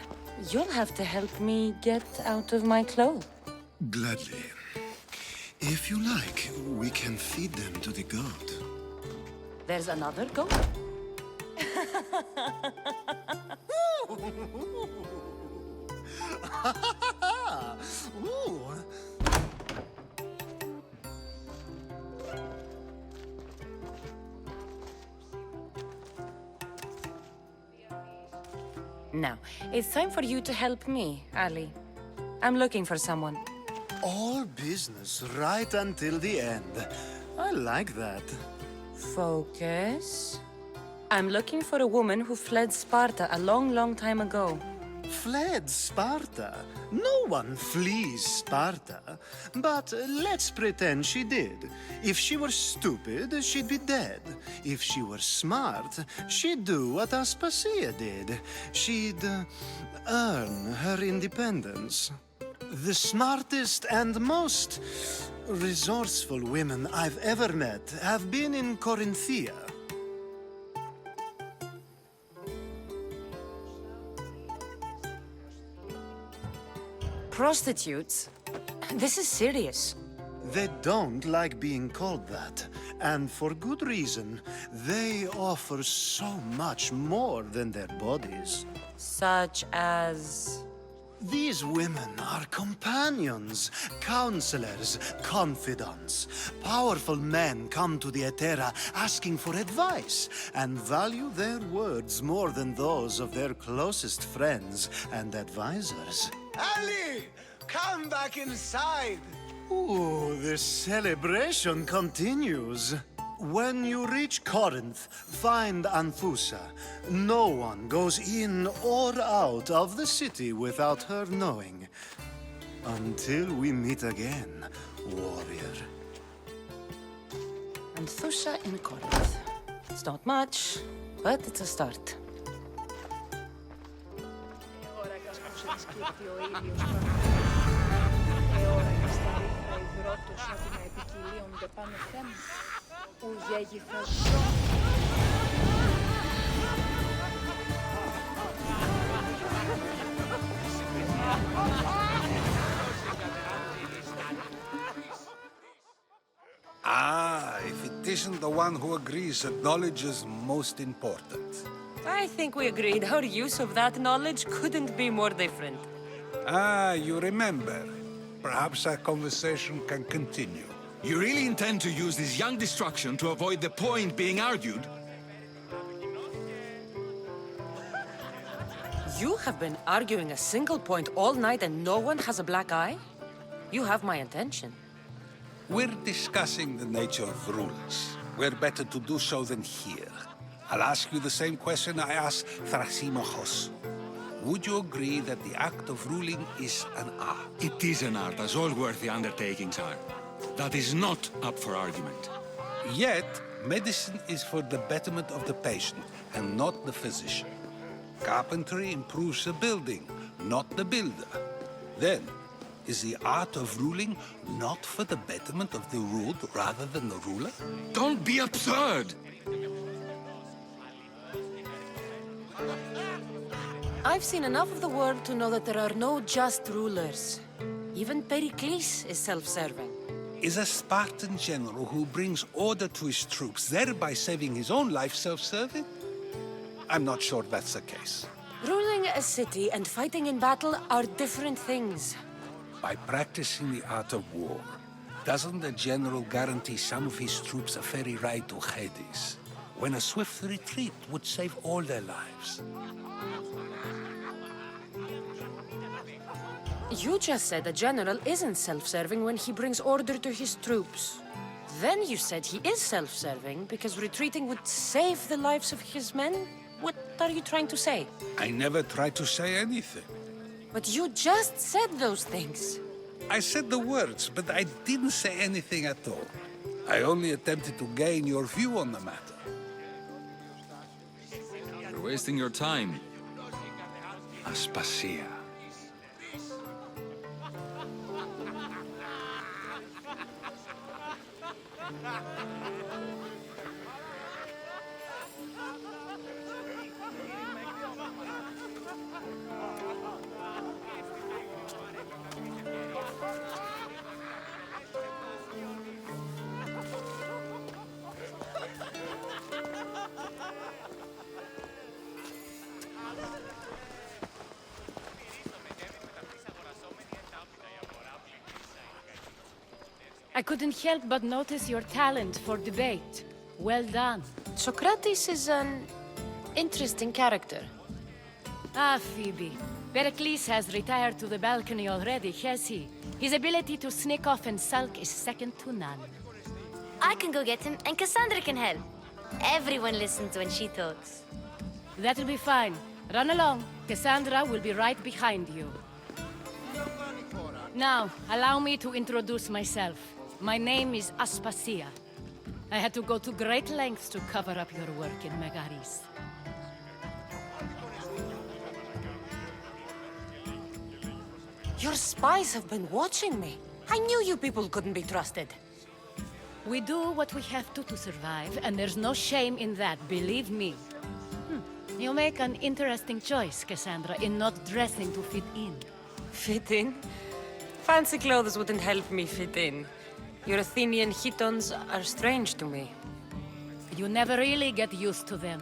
You'll have to help me get out of my clothes. Gladly. If you like, we can feed them to the god. There's another goat? Ooh. Now, it's time for you to help me, Ali. I'm looking for someone. All business right until the end. I like that. Focus. I'm looking for a woman who fled Sparta a long, long time ago. Fled Sparta? No one flees Sparta. But let's pretend she did. If she were stupid, she'd be dead. If she were smart, she'd do what Aspasia did. She'd earn her independence. The smartest and most resourceful women I've ever met have been in Corinthia. Prostitutes? This is serious. They don't like being called that, and for good reason. They offer so much more than their bodies. Such as... These women are companions, counselors, confidants. Powerful men come to the Etera asking for advice and value their words more than those of their closest friends and advisors. Ali! Come back inside! Ooh, the celebration continues. When you reach Corinth, find Anthusa. No one goes in or out of the city without her knowing. Until we meet again, warrior. Anthusa in Corinth. It's not much, but it's a start. Ah, if it isn't the one who agrees that knowledge is most important. I think we agreed our use of that knowledge couldn't be more different. Ah, you remember. Perhaps our conversation can continue. You really intend to use this young destruction to avoid the point being argued? You have been arguing a single point all night and no one has a black eye? You have my attention. We're discussing the nature of rules. Where better to do so than here? I'll ask you the same question I asked Thrasymachos. Would you agree that the act of ruling is an art? It is an art, as all worthy undertakings are. That is not up for argument. Yet, medicine is for the betterment of the patient, and not the physician. Carpentry improves the building, not the builder. Then, is the art of ruling not for the betterment of the ruled rather than the ruler? Don't be absurd! I've seen enough of the world to know that there are no just rulers. Even Pericles is self-serving. Is a Spartan general who brings order to his troops, thereby saving his own life, self-serving? I'm not sure that's the case. Ruling a city and fighting in battle are different things. By practicing the art of war, doesn't the general guarantee some of his troops a ferry ride to Hades, when a swift retreat would save all their lives? You just said a general isn't self-serving when he brings order to his troops. Then you said he is self-serving because retreating would save the lives of his men? What are you trying to say? I never tried to say anything. But you just said those things. I said the words, but I didn't say anything at all. I only attempted to gain your view on the matter. You're wasting your time. Aspasia. I couldn't help but notice your talent for debate. Well done. Socrates is an interesting character. Ah, Phoebe. Pericles has retired to the balcony already, has he? His ability to sneak off and sulk is second to none. I can go get him, and Cassandra can help. Everyone listens when she talks. That'll be fine. Run along. Cassandra will be right behind you. Now, allow me to introduce myself. My name is Aspasia. I had to go to great lengths to cover up your work in Megaris. Your spies have been watching me. I knew you people couldn't be trusted. We do what we have to survive, and there's no shame in that, believe me. You make an interesting choice, Cassandra, in not dressing to fit in. Fit in? Fancy clothes wouldn't help me fit in. Your Athenian chitons are strange to me. You never really get used to them.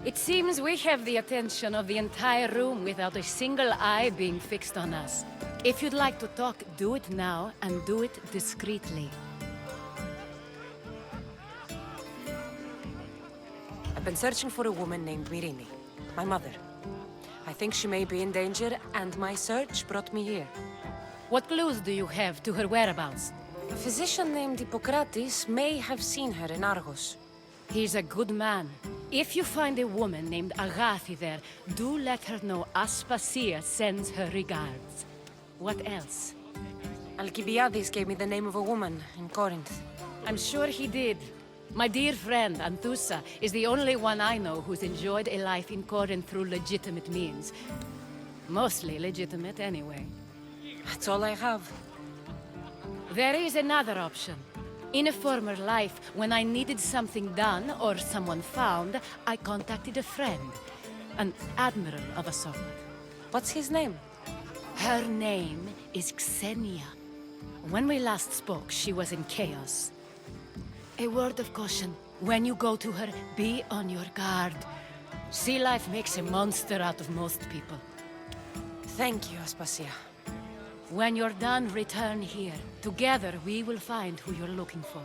It seems we have the attention of the entire room without a single eye being fixed on us. If you'd like to talk, do it now, and do it discreetly. I've been searching for a woman named Myrine, my mother. I think she may be in danger, and my search brought me here. What clues do you have to her whereabouts? A physician named Hippocrates may have seen her in Argos. He's a good man. If you find a woman named Agathi there, do let her know Aspasia sends her regards. What else? Alcibiades gave me the name of a woman in Corinth. I'm sure he did. My dear friend, Anthusa, is the only one I know who's enjoyed a life in Corinth through legitimate means. Mostly legitimate, anyway. That's all I have. There is another option. In a former life, when I needed something done or someone found, I contacted a friend. An admiral of a sort. What's his name? Her name is Xenia. When we last spoke, she was in chaos. A word of caution. When you go to her, be on your guard. Sea life makes a monster out of most people. Thank you, Aspasia. When you're done, return here. Together, we will find who you're looking for.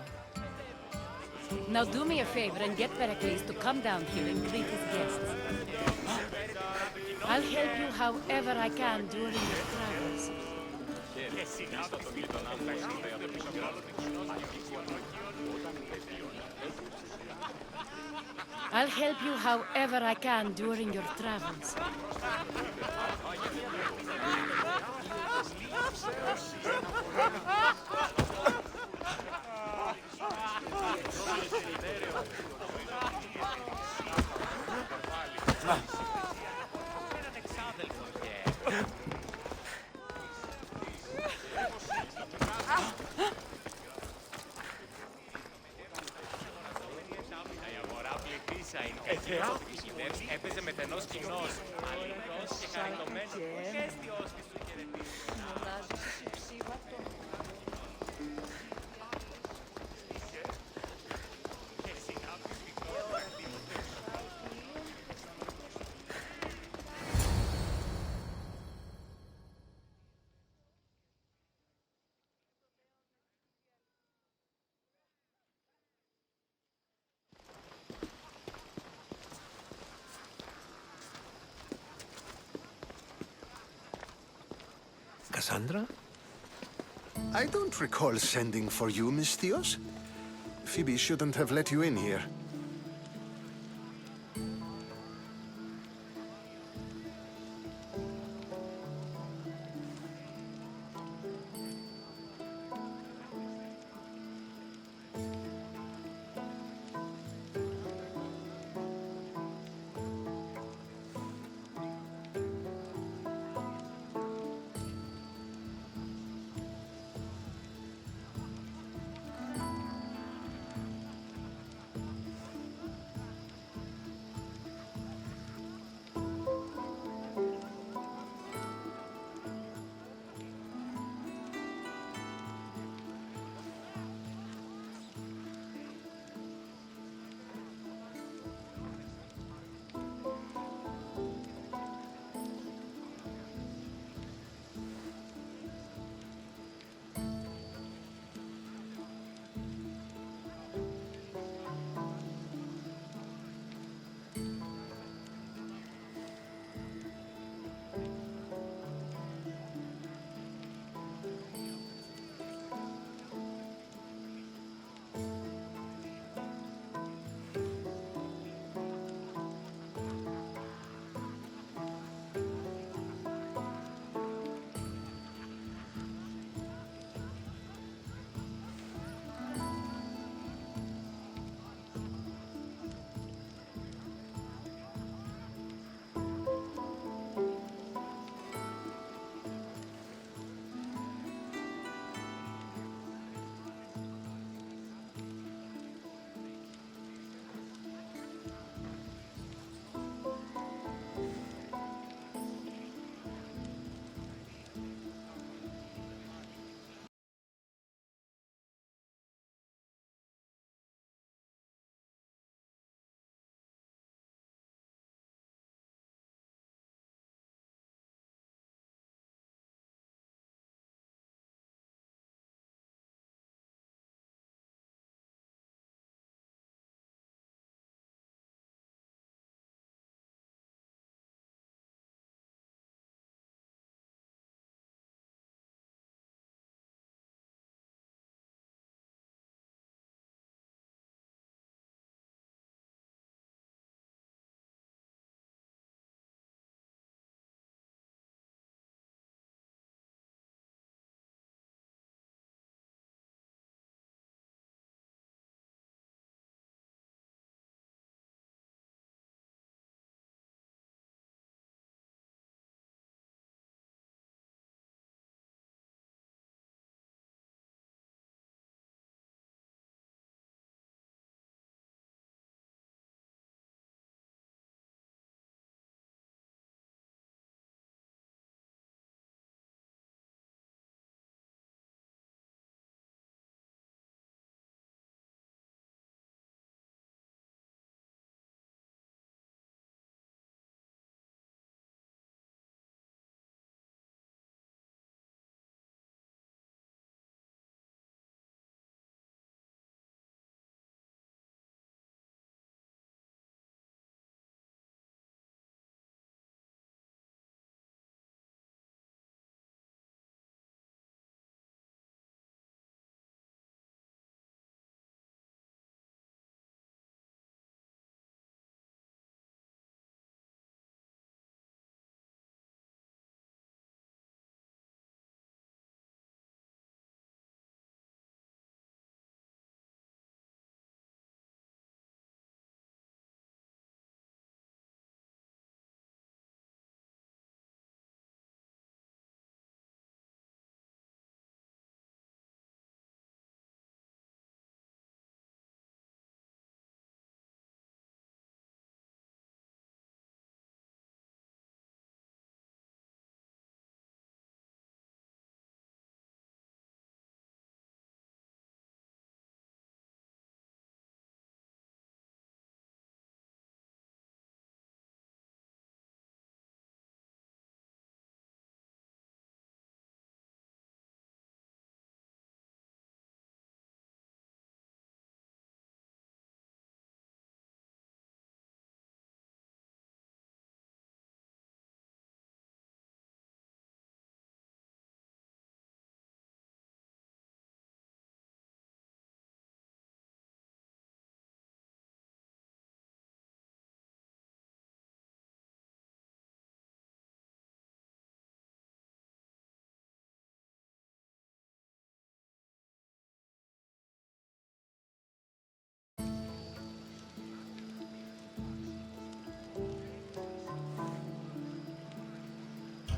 Now do me a favor and get Pericles to come down here and greet his guests. I'll help you however I can during your travels. I'll help you however I can during your travels. Έπαιζε με θενός κοινός. Αλληλός και χαριτωμένος. Χέστιος και σου Cassandra? I don't recall sending for you, Miss Theos. Phoebe shouldn't have let you in here.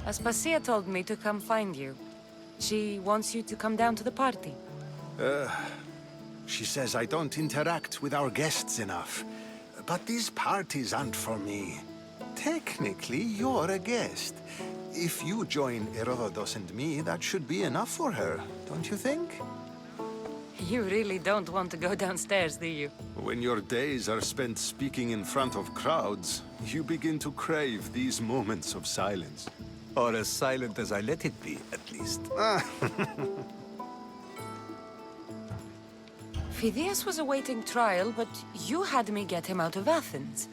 Aspasia told me to come find you. She wants you to come down to the party. She says I don't interact with our guests enough. But these parties aren't for me. Technically, you're a guest. If you join Herodotus and me, that should be enough for her, don't you think? You really don't want to go downstairs, do you? When your days are spent speaking in front of crowds, you begin to crave these moments of silence. Or as silent as I let it be, at least. Phidias was awaiting trial, but you had me get him out of Athens.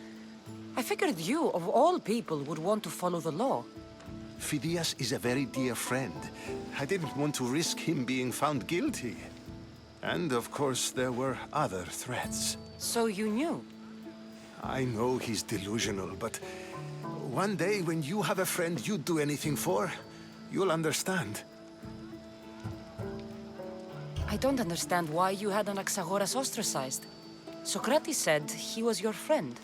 I figured you, of all people, would want to follow the law. Phidias is a very dear friend. I didn't want to risk him being found guilty. And of course, there were other threats. So you knew? I know he's delusional, but one day when you have a friend you'd do anything for, you'll understand. I don't understand why you had Anaxagoras ostracized. Socrates said he was your friend.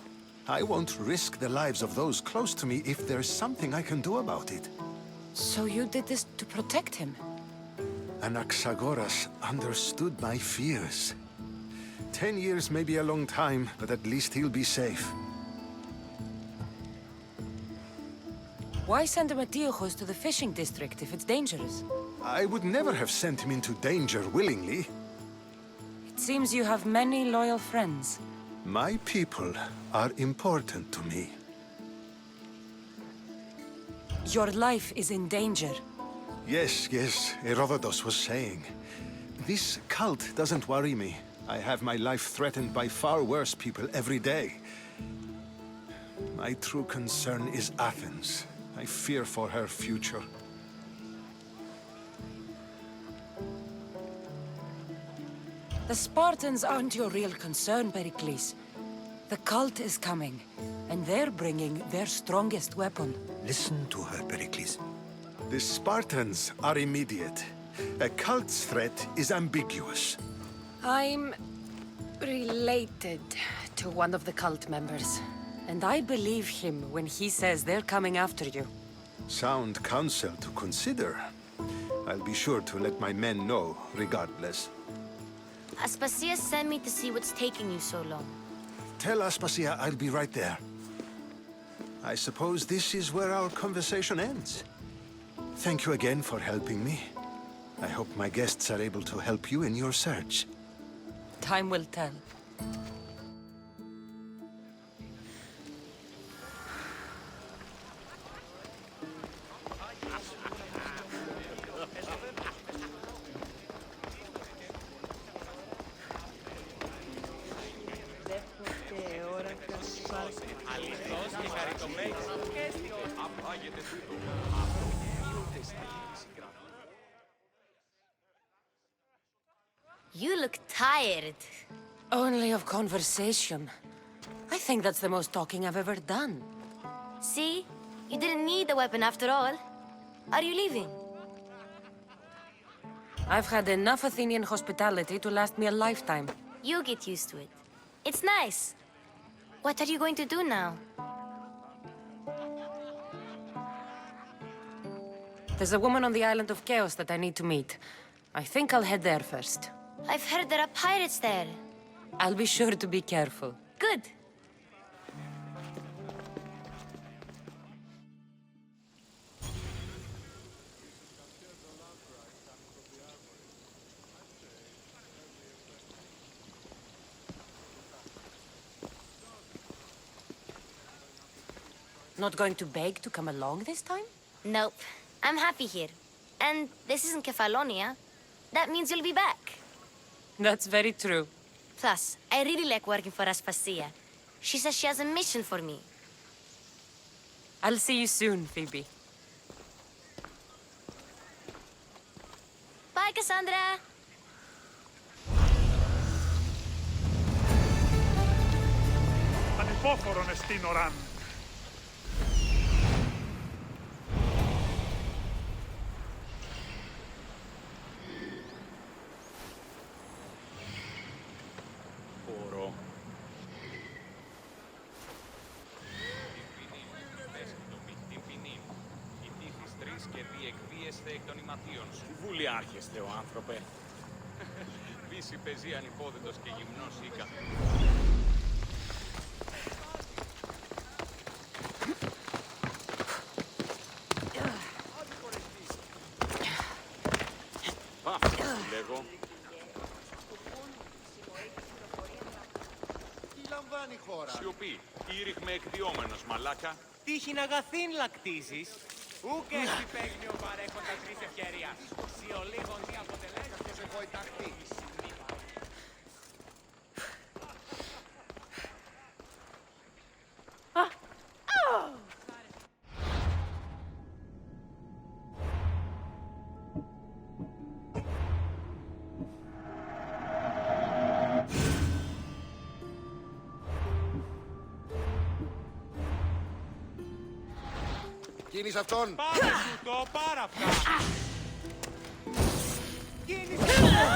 I won't risk the lives of those close to me if there's something I can do about it. So you did this to protect him? Anaxagoras understood my fears. 10 years may be a long time, but at least he'll be safe. Why send Emetiochos to the fishing district if it's dangerous? I would never have sent him into danger willingly. It seems you have many loyal friends. My people are important to me. Your life is in danger. Yes, Herodotus was saying. This cult doesn't worry me. I have my life threatened by far worse people every day. My true concern is Athens. I fear for her future. The Spartans aren't your real concern, Pericles. The cult is coming, and they're bringing their strongest weapon. Listen to her, Pericles. The Spartans are immediate. A cult's threat is ambiguous. I'm related to one of the cult members, and I believe him when he says they're coming after you. Sound counsel to consider. I'll be sure to let my men know, regardless. Aspasia sent me to see what's taking you so long. Tell Aspasia I'll be right there. I suppose this is where our conversation ends. Thank you again for helping me. I hope my guests are able to help you in your search. Time will tell. You look tired. Only of conversation. I think that's the most talking I've ever done. See? You didn't need the weapon after all. Are you leaving? I've had enough Athenian hospitality to last me a lifetime. You get used to it. It's nice. What are you going to do now? There's a woman on the island of Chaos that I need to meet. I think I'll head there first. I've heard there are pirates there. I'll be sure to be careful. Good. Not going to beg to come along this time? Nope. I'm happy here. And this isn't Kefalonia. That means you'll be back. That's very true. Plus, I really like working for Aspasia. She says she has a mission for me. I'll see you soon, Phoebe. Bye, Cassandra! Ανυπόφορον εστίν οράν. Μπορώ. Την ποινή. Η τύχη σου. Βούλη άρχεστε ο άνθρωπε. Βύση πεζή ανυπόδητος και γυμνός Ίκα. Πάφος σου λέγω. Τι λαμβάνει η χώρα? Σιωπή. Ήριγμε εκδιόμενος, μαλάκα. Τύχην αγαθήν λακτίζεις. Ούκ έστι παίγνιο παρέχοντα τρεις ευκαιρίας. Σιολίγον τι αποτελέσει. Αυτός εγώ η ταχτή. Κίνησε αυτόν! Πάρε σου το, πάρα αυτά! Κίνησε!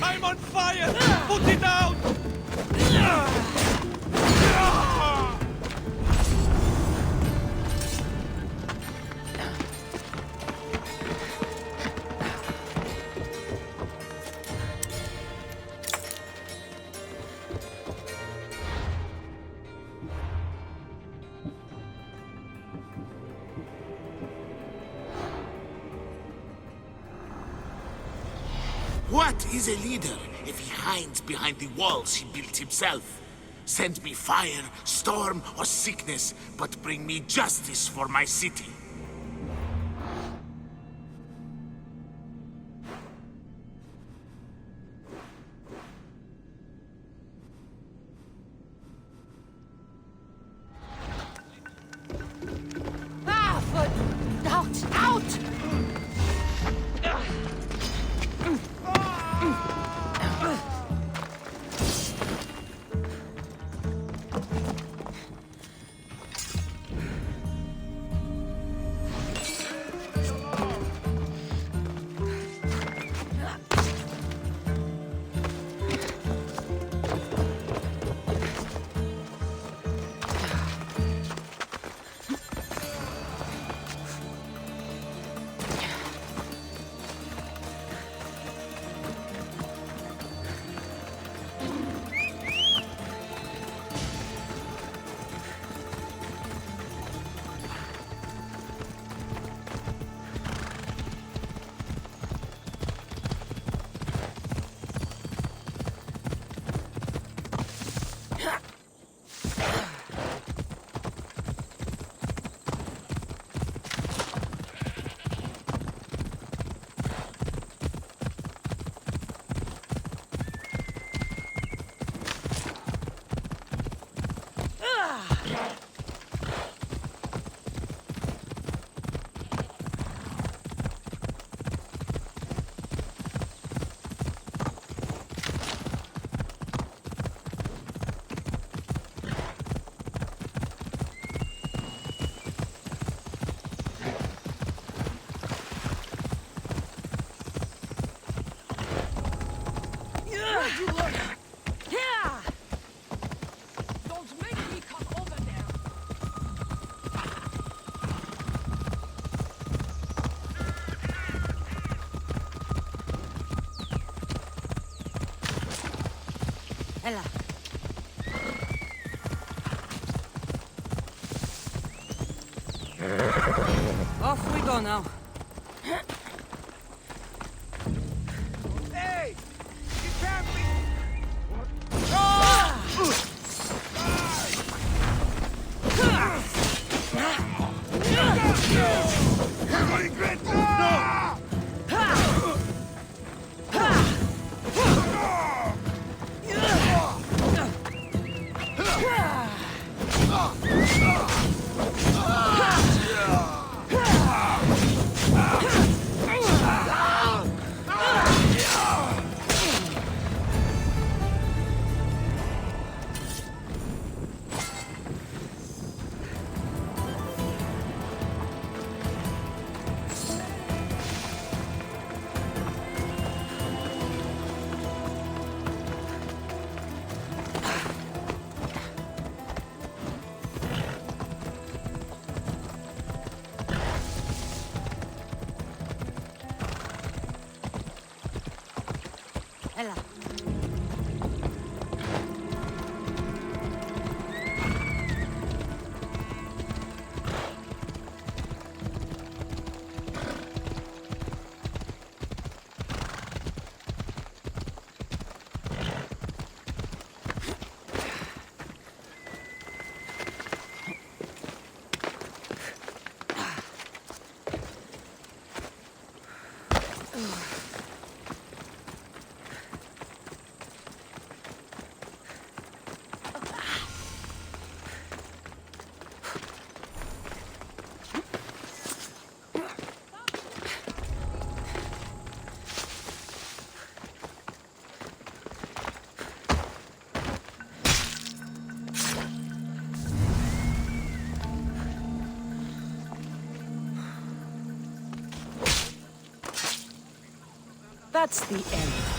I'm on fire! Put it out! What is a leader if he hides behind the walls he built himself? Send me fire, storm, or sickness, but bring me justice for my city. Ah, foot! Out! Out! Don't make me come over there. Ella. Off we go now. Hey! You can't be... Ella. That's the end.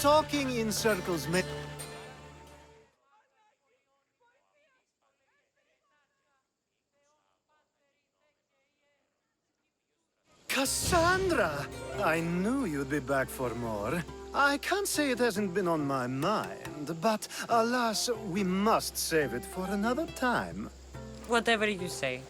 Talking in circles may... Cassandra! I knew you'd be back for more. I can't say it hasn't been on my mind, but alas, we must save it for another time. Whatever you say.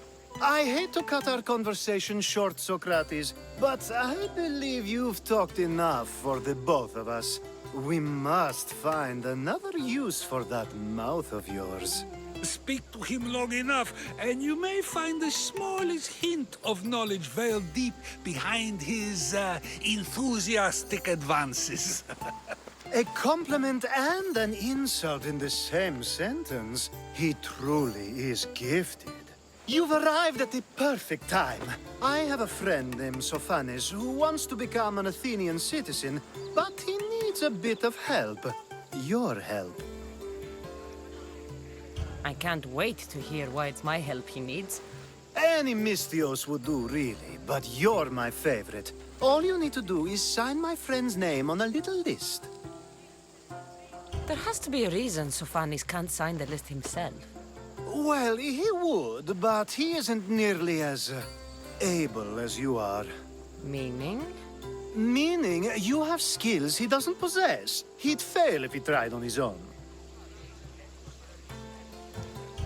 I hate to cut our conversation short, Socrates, but I believe you've talked enough for the both of us. We must find another use for that mouth of yours. Speak to him long enough, and you may find the smallest hint of knowledge veiled deep behind his enthusiastic advances. A compliment and an insult in the same sentence. He truly is gifted. You've arrived at the perfect time. I have a friend named Sophanes who wants to become an Athenian citizen, but he needs a bit of help. Your help. I can't wait to hear why it's my help he needs. Any Mystios would do, really, but you're my favorite. All you need to do is sign my friend's name on a little list. There has to be a reason Sophanes can't sign the list himself. Well, he would, but he isn't nearly as able as you are. Meaning? Meaning you have skills he doesn't possess. He'd fail if he tried on his own.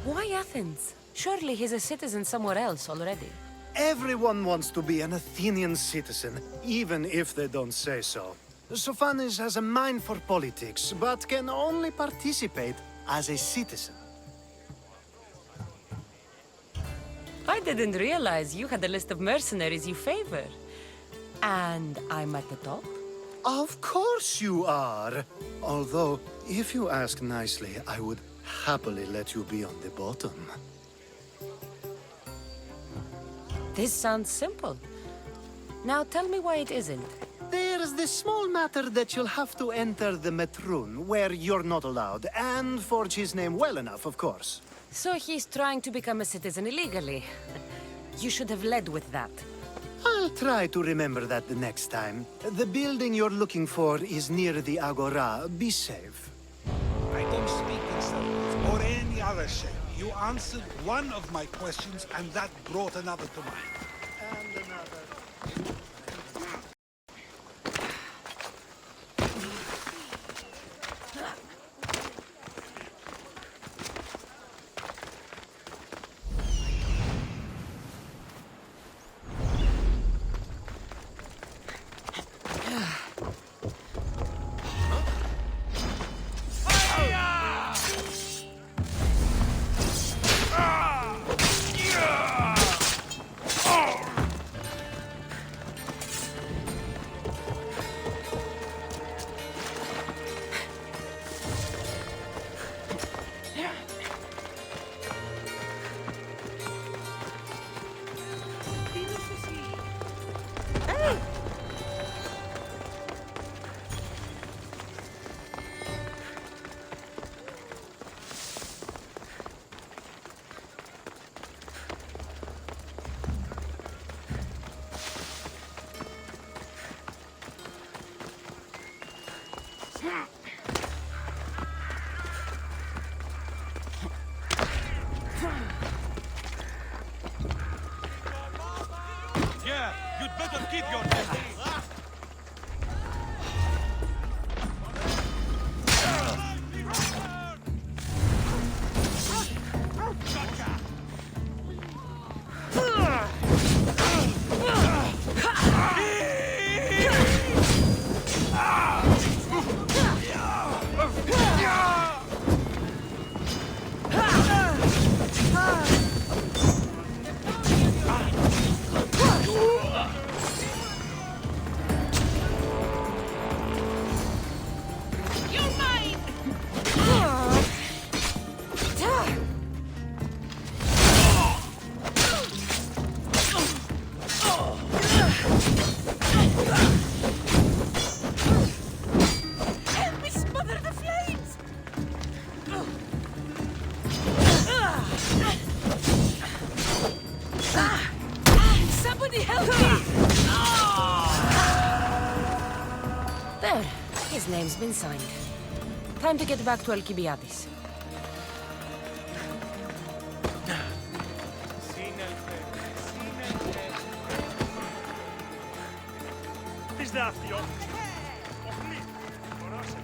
Why Athens? Surely he's a citizen somewhere else already. Everyone wants to be an Athenian citizen, even if they don't say so. Sophanes has a mind for politics, but can only participate as a citizen. I didn't realize you had a list of mercenaries you favor. And I'm at the top? Of course you are. Although, if you ask nicely, I would happily let you be on the bottom. This sounds simple. Now tell me why it isn't. There's this small matter that you'll have to enter the Metroon, where you're not allowed, and forge his name well enough, of course. So he's trying to become a citizen illegally. You should have led with that. I'll try to remember that the next time. The building you're looking for is near the Agora. Be safe. I don't speak in circles or any other shape. You answered one of my questions, and that brought another to mind. And another. been signed. Time to get back to Alcibiades. Τι is that, Theo? Οχλή. Μποράσε.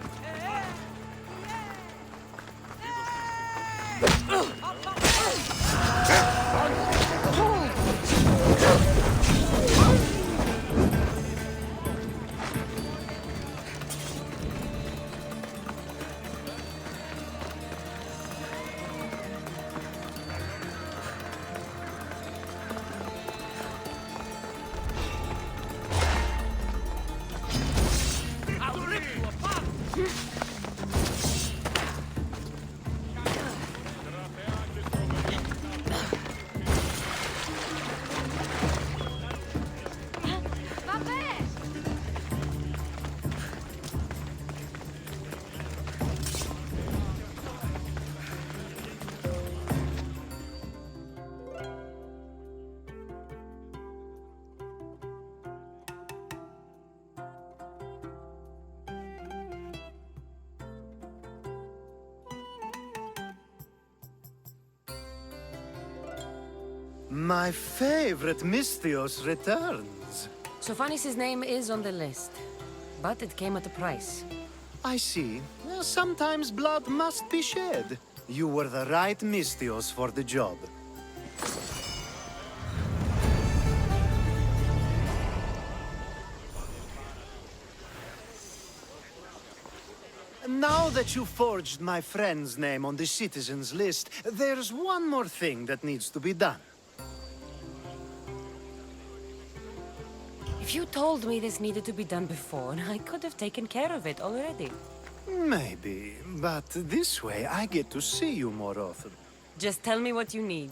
My favorite Misthios returns. Sophanis' name is on the list, but it came at a price. I see. Sometimes blood must be shed. You were the right Misthios for the job. Now that you forged my friend's name on the citizens list, there's one more thing that needs to be done. If you told me this needed to be done before, I could have taken care of it already. Maybe, but this way I get to see you more often. Just tell me what you need.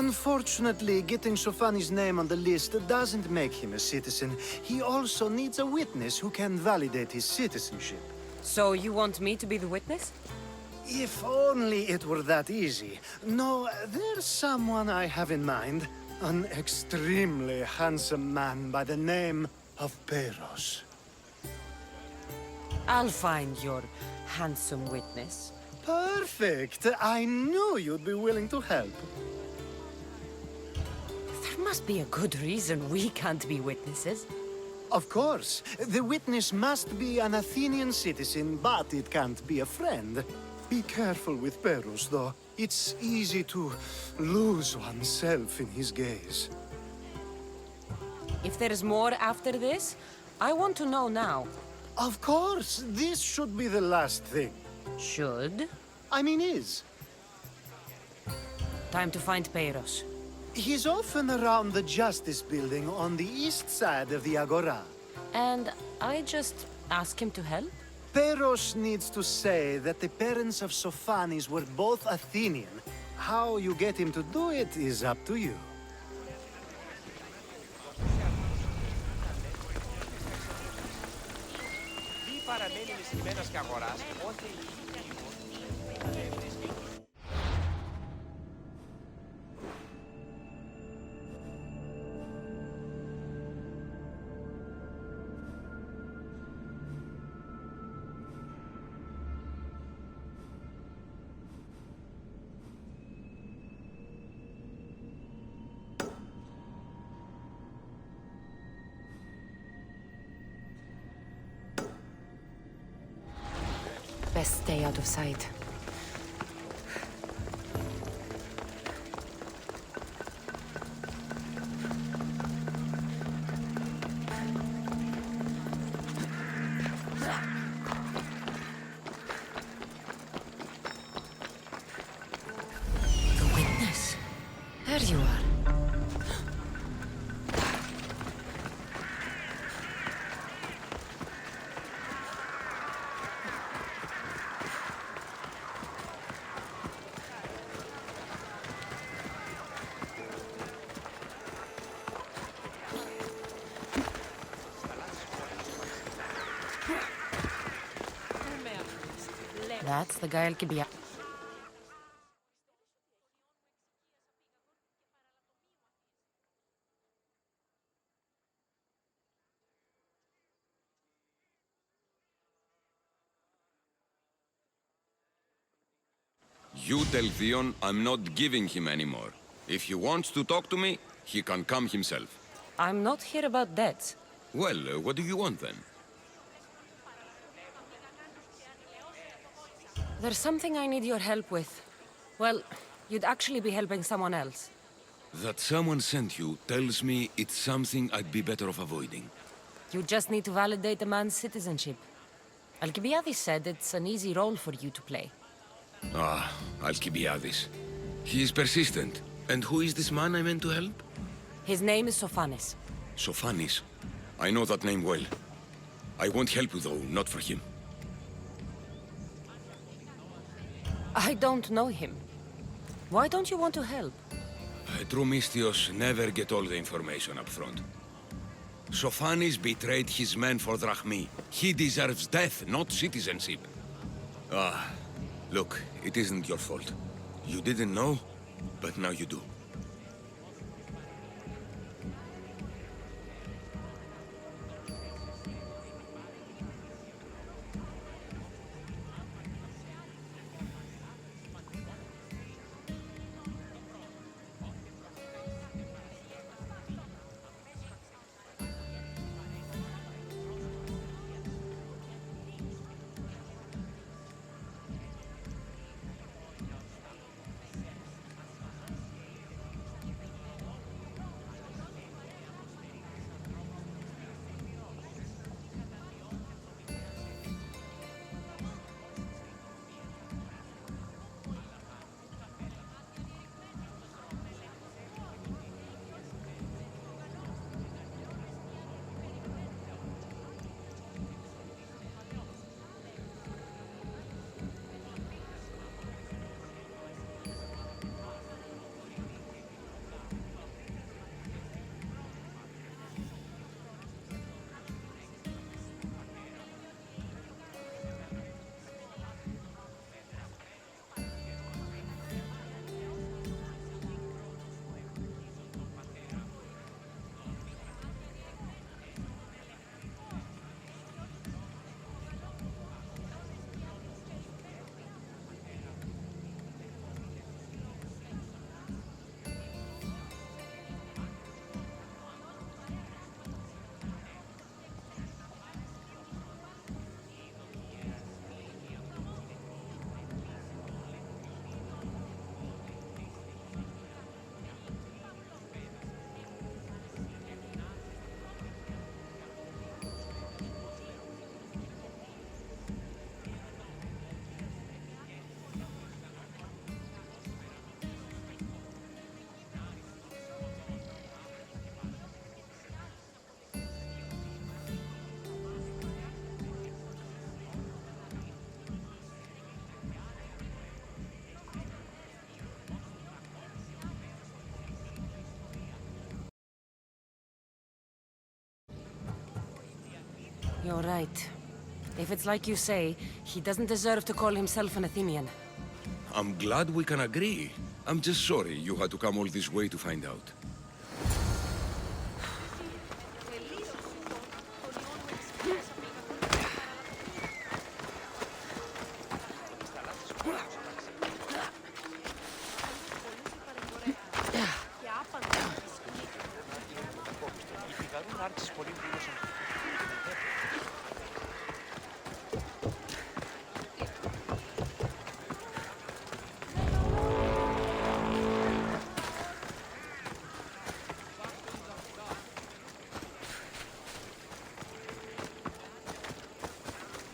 Unfortunately, getting Sophanis' name on the list doesn't make him a citizen. He also needs a witness who can validate his citizenship. So you want me to be the witness? If only it were that easy. No, there's someone I have in mind. An extremely handsome man by the name of Peros. I'll find your handsome witness. Perfect! I knew you'd be willing to help. There must be a good reason we can't be witnesses. Of course. The witness must be an Athenian citizen, but it can't be a friend. Be careful with Peros, though. It's easy to lose oneself in his gaze. If there's more after this, I want to know now. Of course! This should be the last thing. Should? I mean is. Time to find Peros. He's often around the Justice Building on the east side of the Agora. And I just ask him to help? Peros needs to say that the parents of Sophanis were both Athenian. How you get him to do it is up to you. Μη παραμένει μισημένος και αγοράς, όχι Best stay out of sight. The witness. There you are. That's the guy Alcibiades. You tell Theon I'm not giving him any more. If he wants to talk to me, he can come himself. I'm not here about that. Well, what do you want then? There's something I need your help with. Well, you'd actually be helping someone else. That someone sent you tells me it's something I'd be better off avoiding. You just need to validate a man's citizenship. Alcibiades said it's an easy role for you to play. Ah, Alcibiades. He is persistent. And who is this man I meant to help? His name is Sophanes. Sophanes. I know that name well. I won't help you though, not for him. I don't know him. Why don't you want to help? True Mystios never get all the information up front. Sophanes betrayed his men for Drachmi. He deserves death, not citizenship. Ah, look, it isn't your fault. You didn't know, but now you do. You're right. If it's like you say, he doesn't deserve to call himself an Athenian. I'm glad we can agree. I'm just sorry you had to come all this way to find out.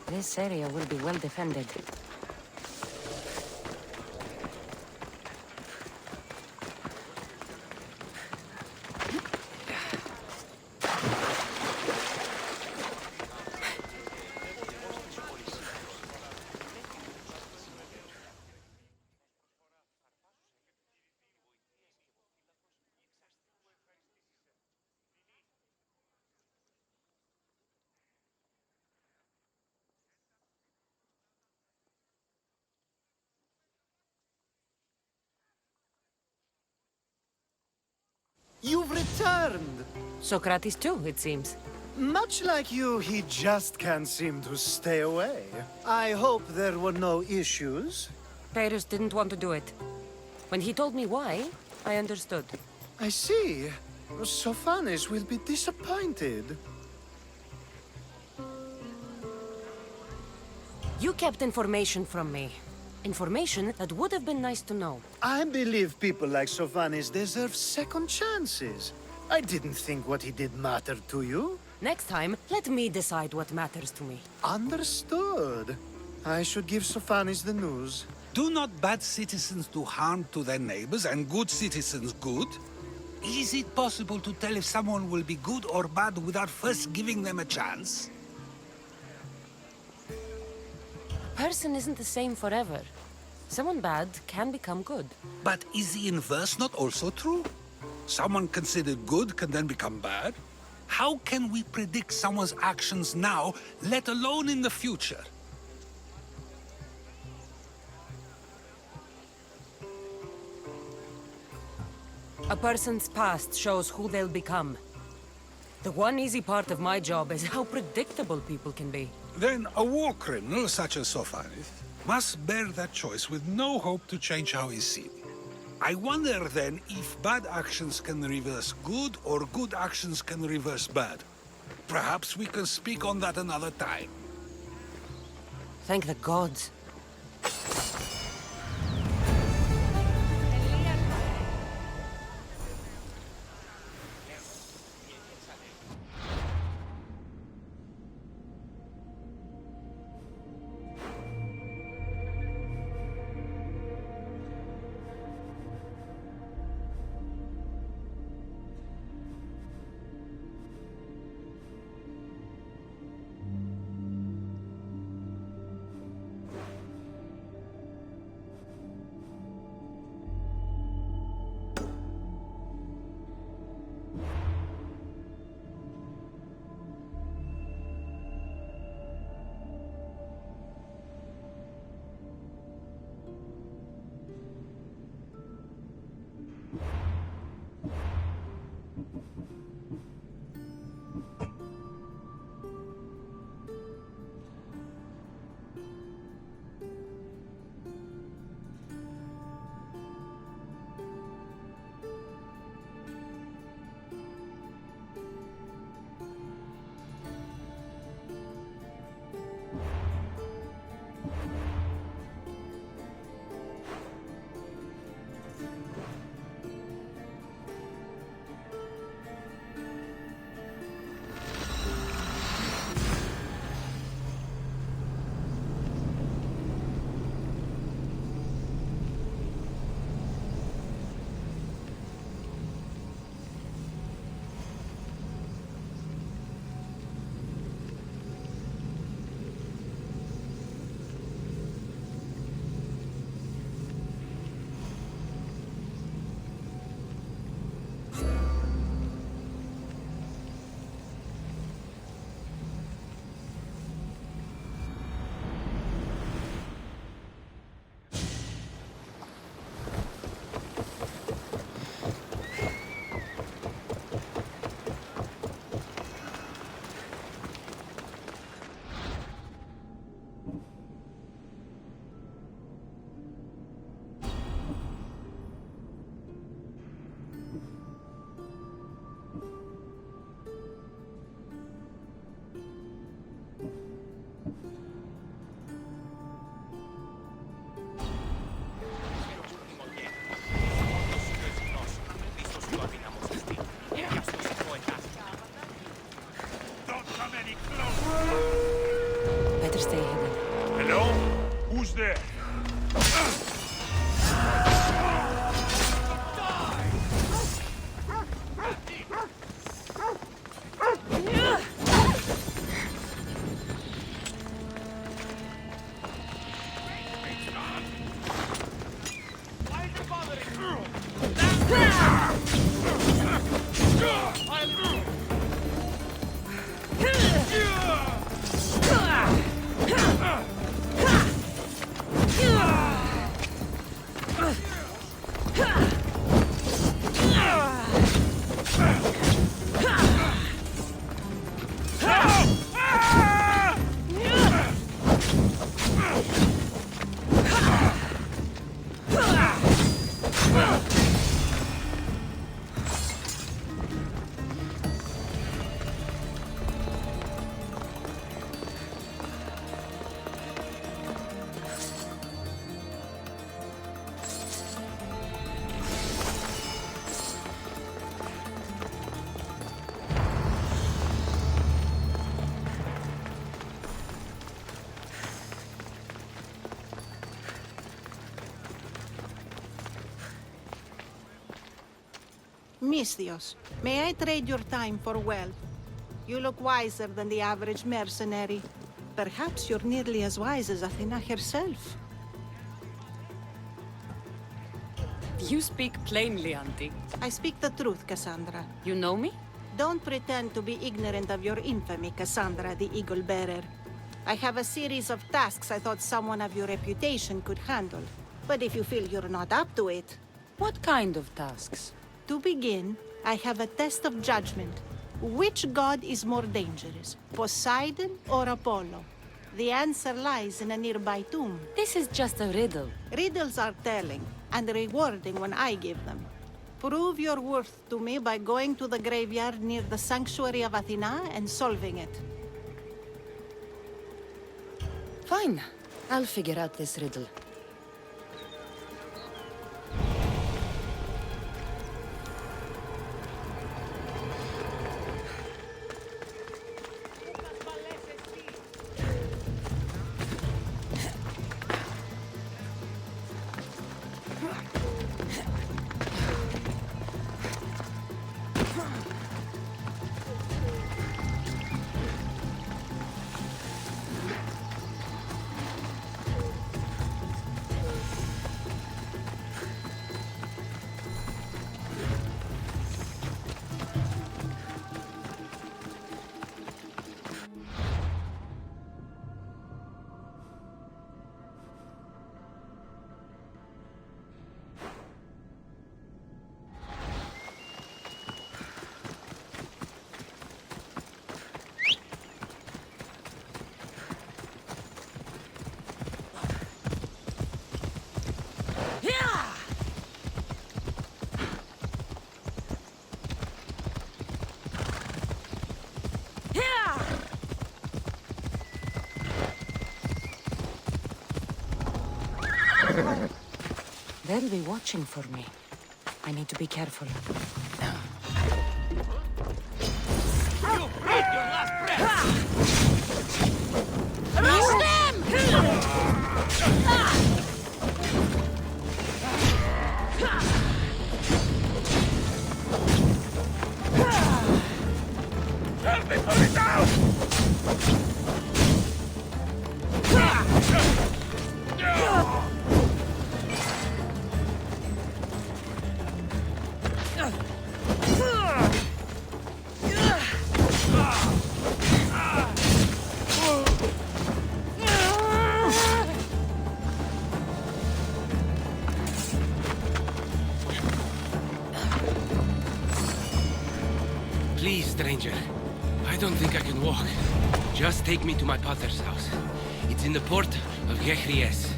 This area will be well defended. You've returned! Socrates too, it seems. Much like you, he just can't seem to stay away. I hope there were no issues. Perus didn't want to do it. When he told me why, I understood. I see. Sophanes will be disappointed. You kept information from me. Information that would have been nice to know. I believe people like Sophanes deserve second chances. I didn't think what he did mattered to you. Next time, let me decide what matters to me. Understood. I should give Sophanes the news. Do not bad citizens do harm to their neighbors and good citizens good? Is it possible to tell if someone will be good or bad without first giving them a chance? A person isn't the same forever. Someone bad can become good. But is the inverse not also true? Someone considered good can then become bad? How can we predict someone's actions now, let alone in the future? A person's past shows who they'll become. The one easy part of my job is how predictable people can be. Then a war criminal such as Sophanes must bear that choice with no hope to change how he's seen. I wonder then if bad actions can reverse good or good actions can reverse bad. Perhaps we can speak on that another time. Thank the gods. Better stay hidden. Hello? Who's there? Misthios, may I trade your time for wealth? You look wiser than the average mercenary. Perhaps you're nearly as wise as Athena herself. You speak plainly, Auntie. I speak the truth, Cassandra. You know me? Don't pretend to be ignorant of your infamy, Cassandra the Eagle Bearer. I have a series of tasks I thought someone of your reputation could handle. But if you feel you're not up to it... What kind of tasks? To begin, I have a test of judgment. Which god is more dangerous, Poseidon or Apollo? The answer lies in a nearby tomb. This is just a riddle. Riddles are telling, and rewarding when I give them. Prove your worth to me by going to the graveyard near the sanctuary of Athena and solving it. Fine. I'll figure out this riddle. They'll be watching for me. I need to be careful. You breathe your last breath! Rush them! Help me put it down! Please, stranger. I don't think I can walk. Just take me to my father's house. It's in the port of Gechries.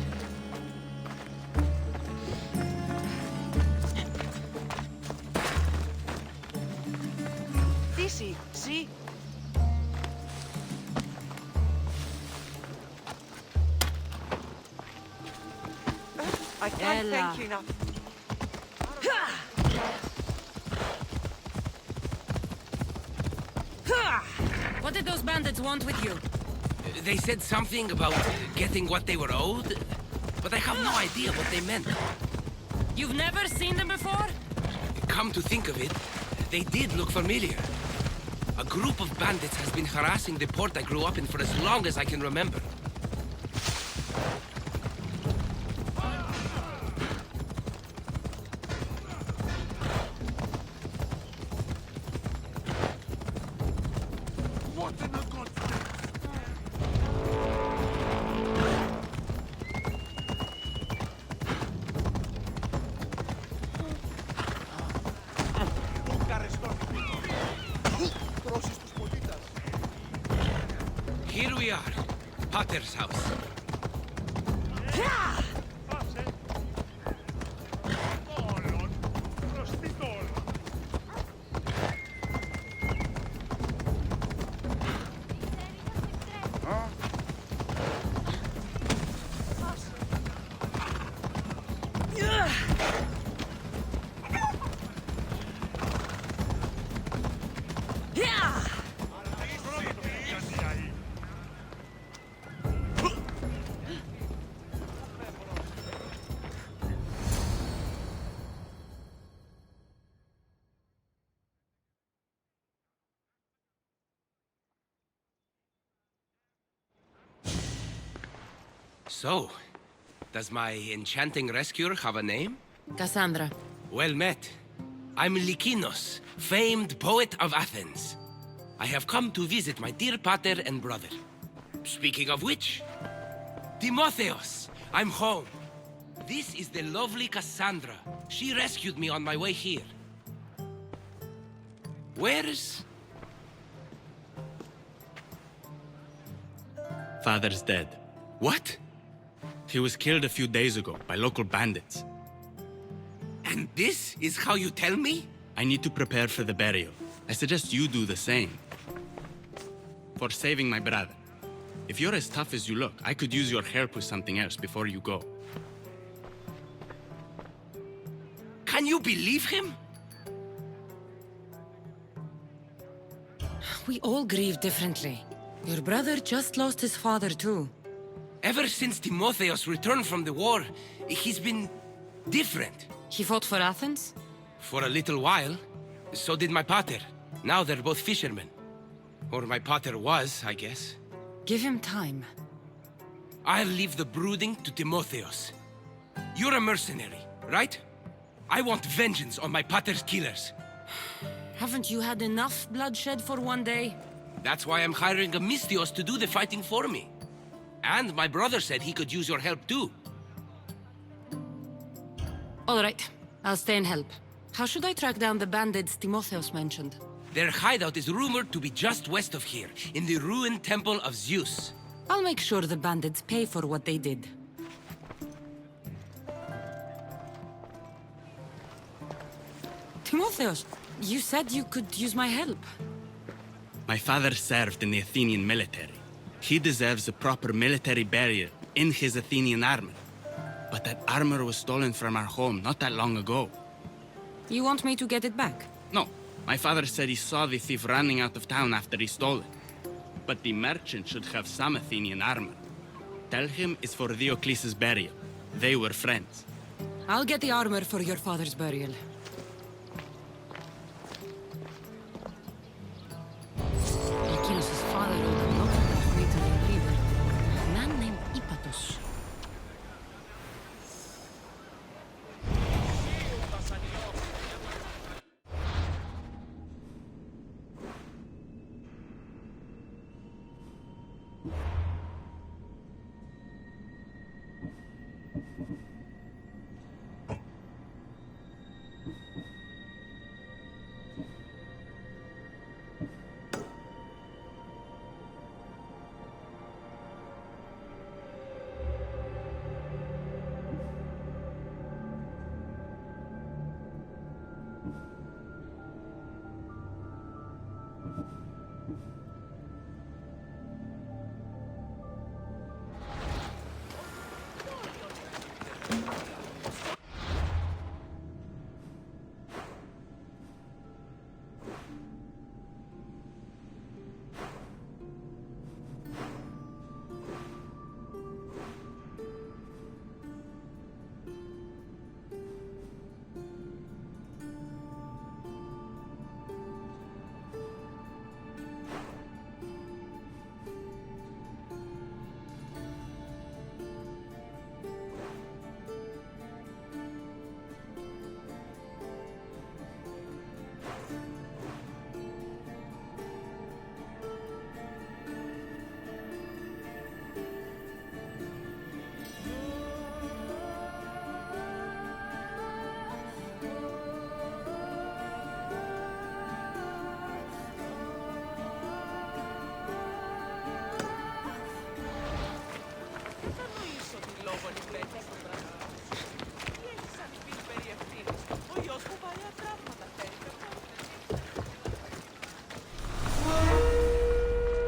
Odyssey, see? I can't thank you enough. What did those bandits want with you? They said something about getting what they were owed, but I have no idea what they meant. You've never seen them before? Come to think of it, they did look familiar. A group of bandits has been harassing the port I grew up in for as long as I can remember. Here we are, Potter's house. So, does my enchanting rescuer have a name? Cassandra. Well met. I'm Lykinos, famed poet of Athens. I have come to visit my dear pater and brother. Speaking of which, Timotheos, I'm home. This is the lovely Cassandra. She rescued me on my way here. Where's... Father's dead. What? He was killed a few days ago by local bandits. And this is how you tell me? I need to prepare for the burial. I suggest you do the same. For saving my brother. If you're as tough as you look, I could use your help with something else before you go. Can you believe him? We all grieve differently. Your brother just lost his father too. Ever since Timotheos returned from the war, he's been different. He fought for Athens? For a little while. So did my pater. Now they're both fishermen. Or my pater was, I guess. Give him time. I'll leave the brooding to Timotheos. You're a mercenary, right? I want vengeance on my pater's killers. Haven't you had enough bloodshed for one day? That's why I'm hiring a Mystios to do the fighting for me. And my brother said he could use your help too. All right, I'll stay and help. How should I track down the bandits Timotheos mentioned? Their hideout is rumored to be just west of here, in the ruined temple of Zeus. I'll make sure the bandits pay for what they did. Timotheos, you said you could use my help. My father served in the Athenian military. He deserves a proper military burial in his Athenian armor. But that armor was stolen from our home not that long ago. You want me to get it back? No. My father said he saw the thief running out of town after he stole it. But the merchant should have some Athenian armor. Tell him it's for Diocles' burial. They were friends. I'll get the armor for your father's burial. Lykinos' father owed a lot of that way to their leader, a man named Ipatos.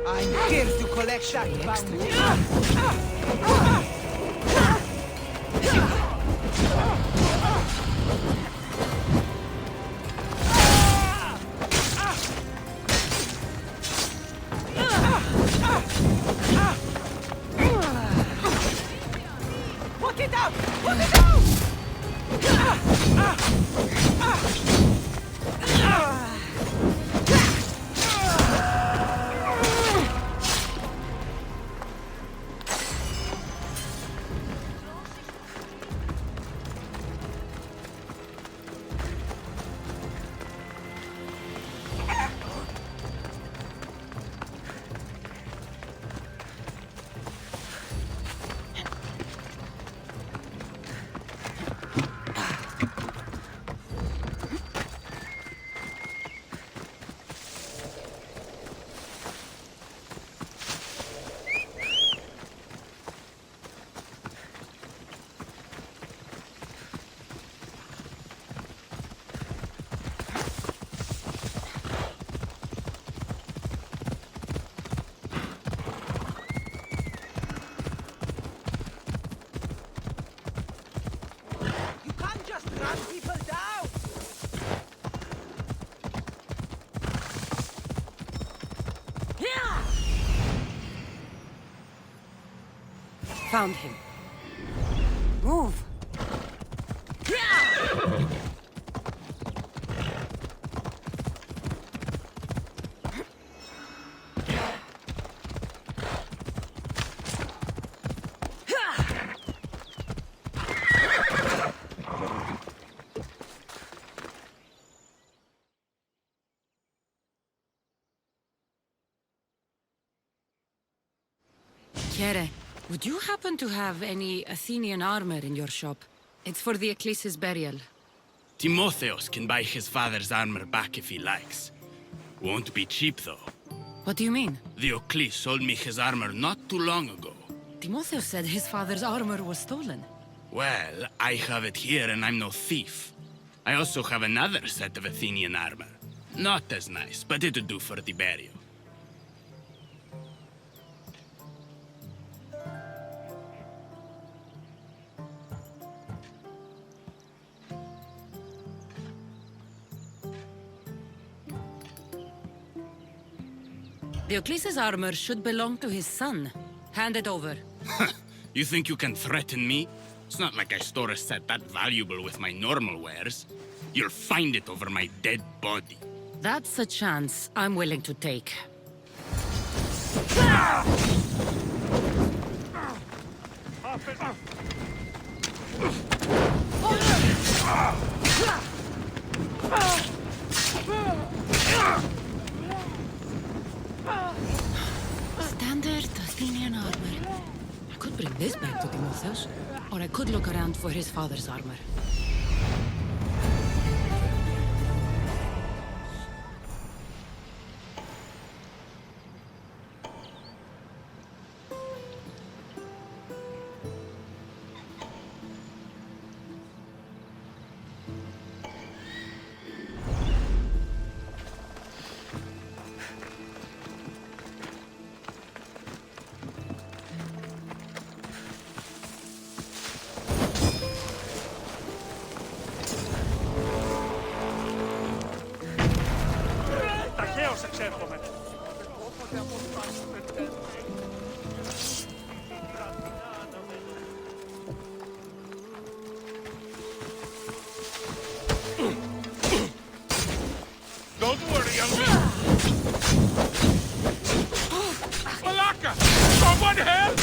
I'm here to collect that bounty. Put it out! Put it out! found him. Move. Kere, would you happen to have any Athenian armor in your shop? It's for the Ecclesi's burial. Timotheos can buy his father's armor back if he likes. Won't be cheap, though. What do you mean? The Eccles sold me his armor not too long ago. Timotheus said his father's armor was stolen. Well, I have it here and I'm no thief. I also have another set of Athenian armor. Not as nice, but it'll do for the burial. The Ecclesi's armor should belong to his son. Hand it over. You think you can threaten me? It's not like I store a set that valuable with my normal wares. You'll find it over my dead body. That's a chance I'm willing to take. Standard Athenian armor. I could bring this back to Timotheus, or I could look around for his father's armor. Ταχαίως εξέρχομαι. Don't worry, young man. Malaka! Someone help!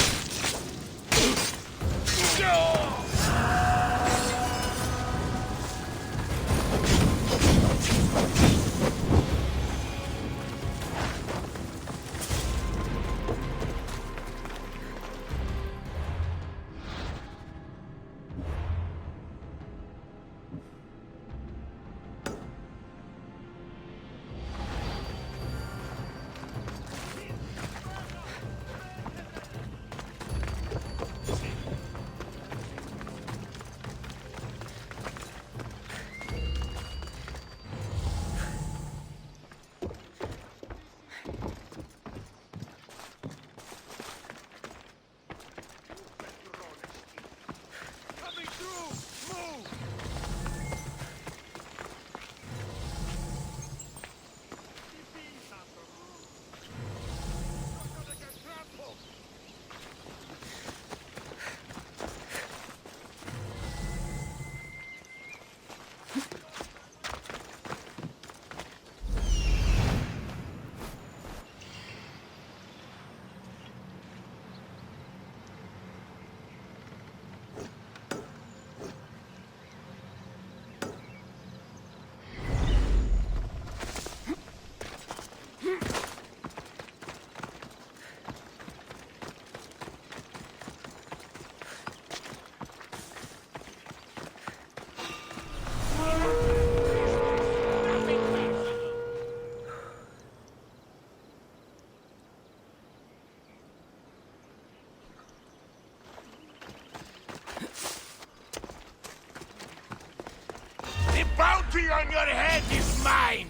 The bounty on your head is mine!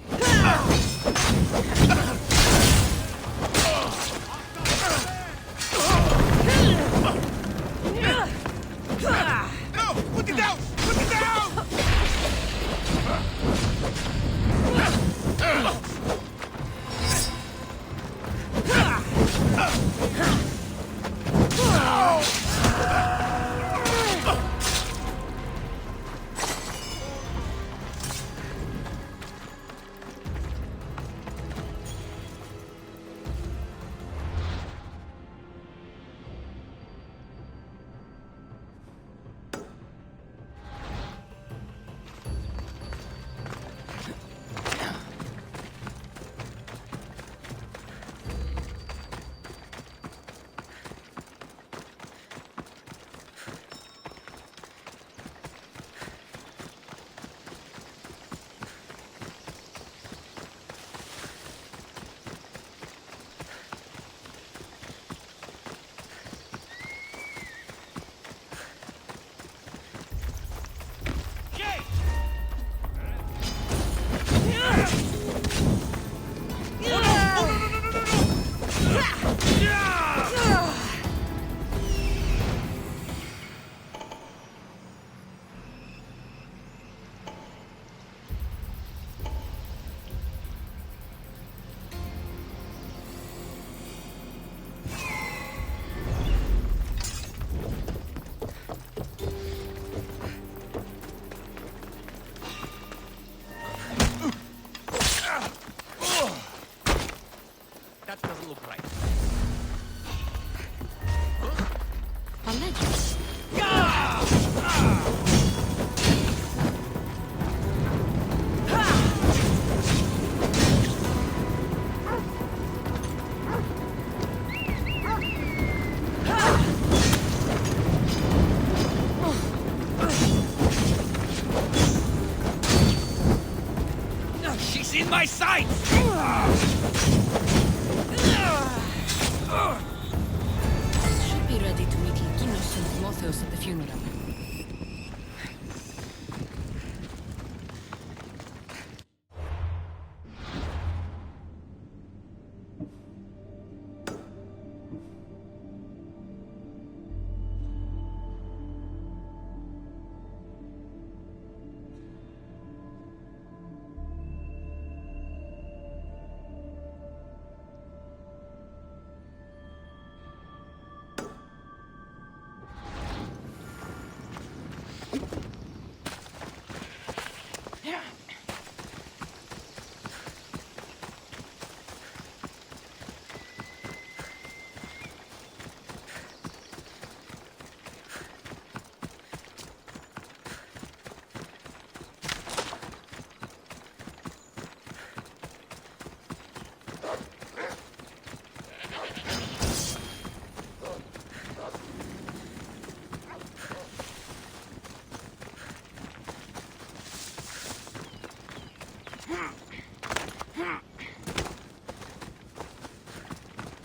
No! Put it down! Put it down! What's in my sights? Should be ready to meet Likinos and Timotheos at the funeral.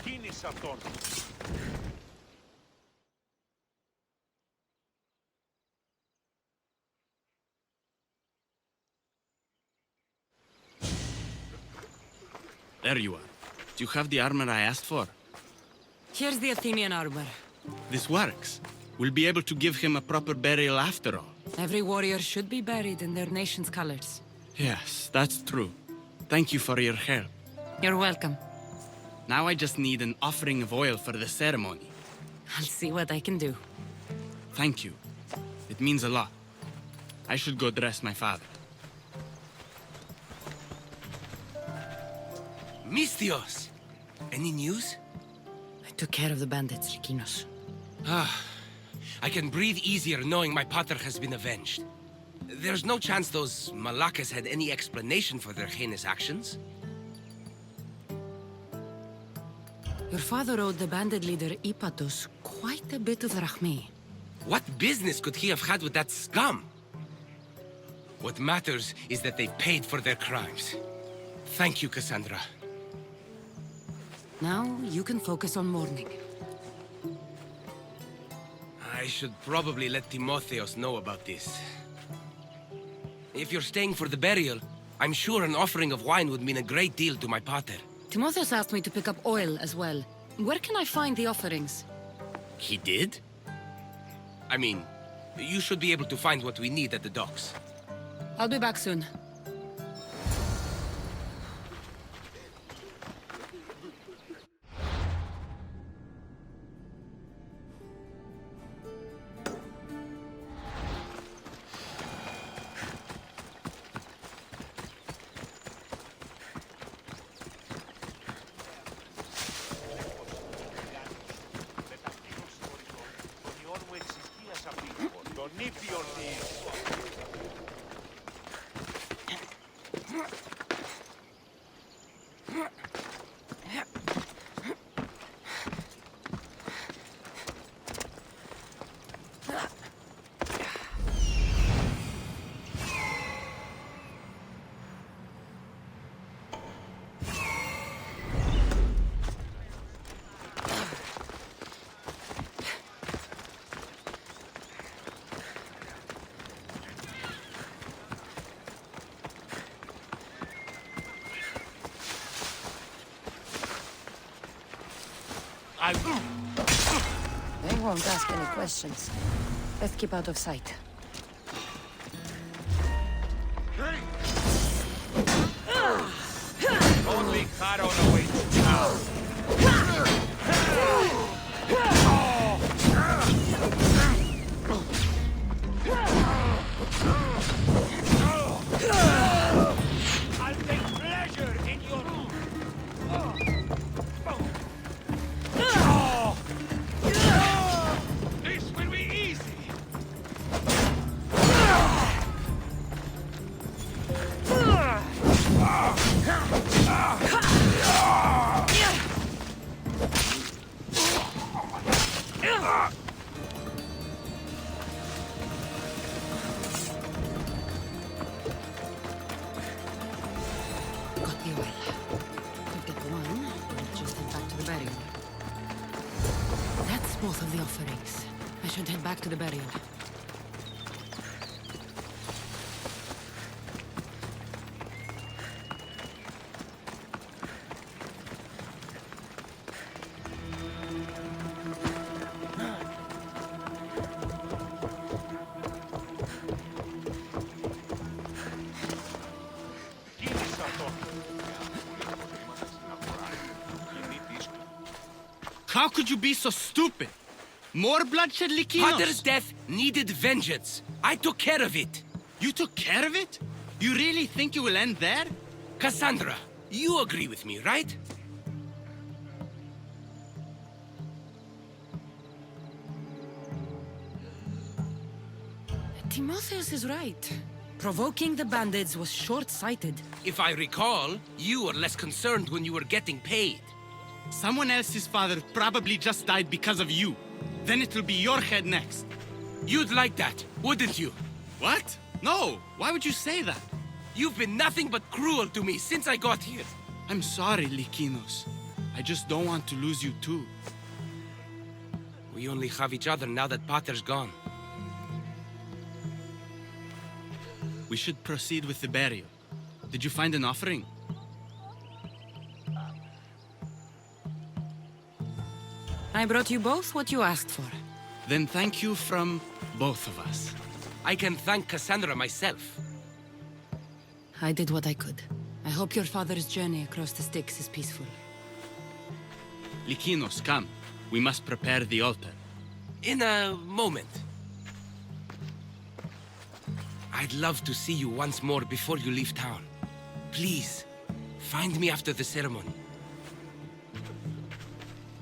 Κίνησε αυτόν. There you are. Do you have the armor I asked for? Here's the Athenian armor. This works. We'll be able to give him a proper burial after all. Every warrior should be buried in their nation's colors. Yes, that's true. Thank you for your help. You're welcome. Now I just need an offering of oil for the ceremony. I'll see what I can do. Thank you. It means a lot. I should go dress my father. Misthios! Any news? I took care of the bandits, Likinos. I can breathe easier knowing my pater has been avenged. There's no chance those Malakas had any explanation for their heinous actions? Your father owed the bandit leader Ipatos quite a bit of rachmi. What business could he have had with that scum? What matters is that they've paid for their crimes. Thank you, Cassandra. Now you can focus on mourning. I should probably let Timotheos know about this. If you're staying for the burial, I'm sure an offering of wine would mean a great deal to my pater. Timotheos asked me to pick up oil as well. Where can I find the offerings? He did? I mean, you should be able to find what we need at the docks. I'll be back soon. Τον ήπιον της. They won't ask any questions. Let's keep out of sight. Only Charon awaits now. I'll take pleasure in your... This will be easy. of the offerings. I should head back to the burial. How could you be so stupid? More bloodshed, Likinos? Potter's death needed vengeance. I took care of it. You took care of it? You really think you will end there? Cassandra, you agree with me, right? Timotheus is right. Provoking the bandits was short-sighted. If I recall, you were less concerned when you were getting paid. Someone else's father probably just died because of you. Then it will be your head next. You'd like that, wouldn't you? What? No! Why would you say that? You've been nothing but cruel to me since I got here. I'm sorry, Likinos. I just don't want to lose you too. We only have each other now that Potter's gone. We should proceed with the burial. Did you find an offering? I brought you both what you asked for. Then thank you from both of us. I can thank Cassandra myself. I did what I could. I hope your father's journey across the Styx is peaceful. Likinos, come. We must prepare the altar. In a moment. I'd love to see you once more before you leave town. Please, find me after the ceremony.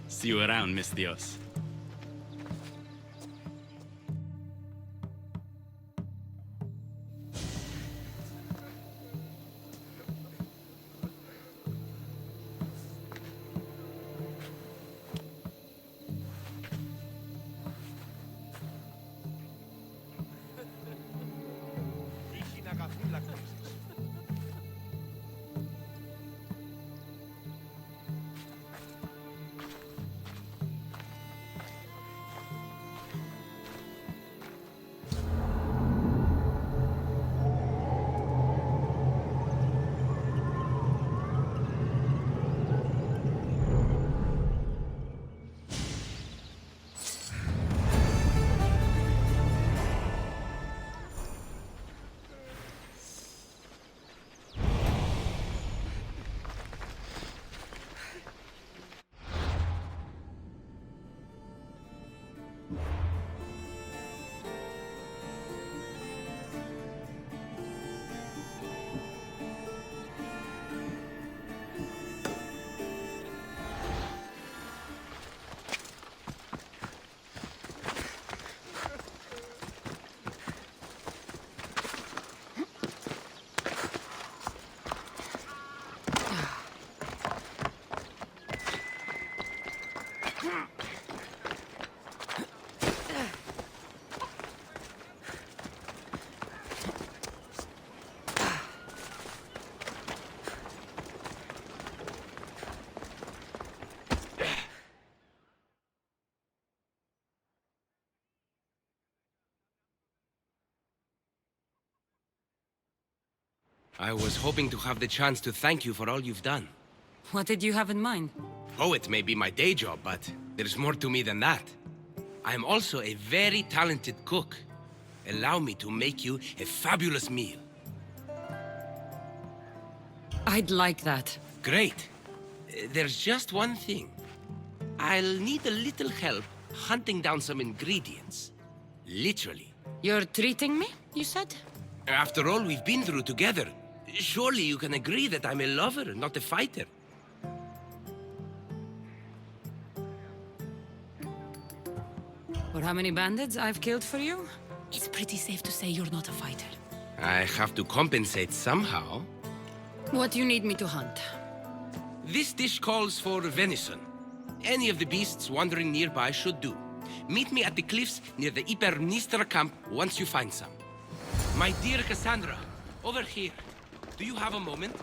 See you around, Miss Dios. I was hoping to have the chance to thank you for all you've done. What did you have in mind? Poet may be my day job, but there's more to me than that. I'm also a very talented cook. Allow me to make you a fabulous meal. I'd like that. Great. There's just one thing. I'll need a little help hunting down some ingredients. Literally. You're treating me, you said? After all we've been through together, surely you can agree that I'm a lover, not a fighter. For how many bandits I've killed for you? It's pretty safe to say you're not a fighter. I have to compensate somehow. What do you need me to hunt? This dish calls for venison. Any of the beasts wandering nearby should do. Meet me at the cliffs near the Ipernistra camp once you find some. My dear Cassandra, over here. Do you have a moment?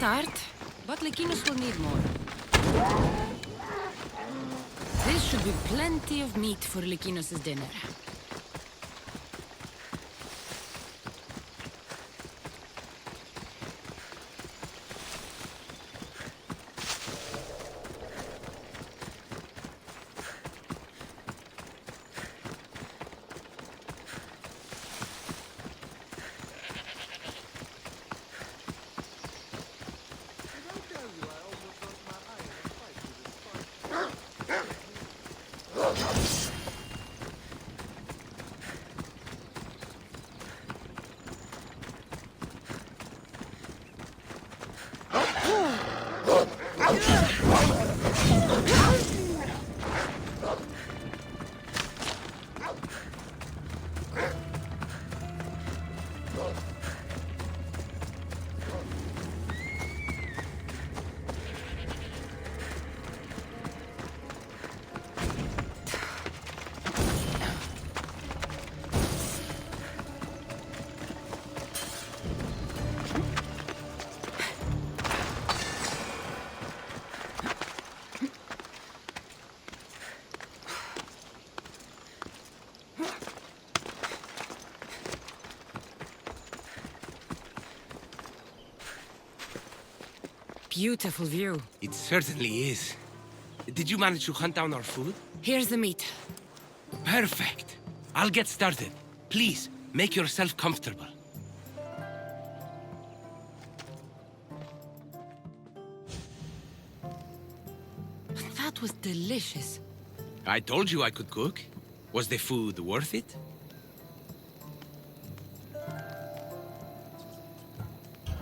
start, but Lykinus will need more. This should be plenty of meat for Lykinus' dinner. Beautiful view. It certainly is. Did you manage to hunt down our food? Here's the meat. Perfect. I'll get started. Please, make yourself comfortable. That was delicious. I told you I could cook. Was the food worth it?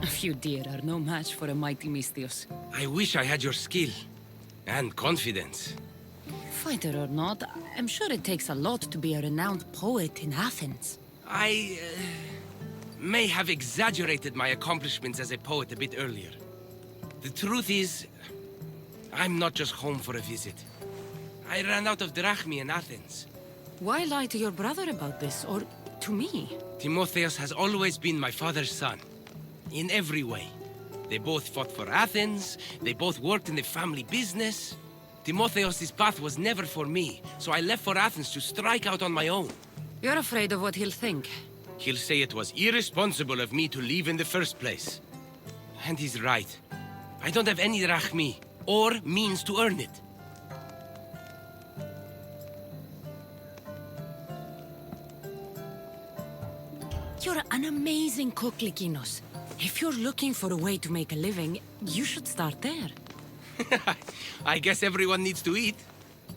A few deer are no match for a mighty Misthios. I wish I had your skill. And confidence. Fighter or not, I'm sure it takes a lot to be a renowned poet in Athens. I may have exaggerated my accomplishments as a poet a bit earlier. The truth is, I'm not just home for a visit. I ran out of drachmi in Athens. Why lie to your brother about this, or to me? Timotheus has always been my father's son. In every way. They both fought for Athens, they both worked in the family business. Timotheus' path was never for me, so I left for Athens to strike out on my own. You're afraid of what he'll think. He'll say it was irresponsible of me to leave in the first place. And he's right. I don't have any drachmi, or means to earn it. You're an amazing cook, Lykinos. If you're looking for a way to make a living, you should start there. I guess everyone needs to eat.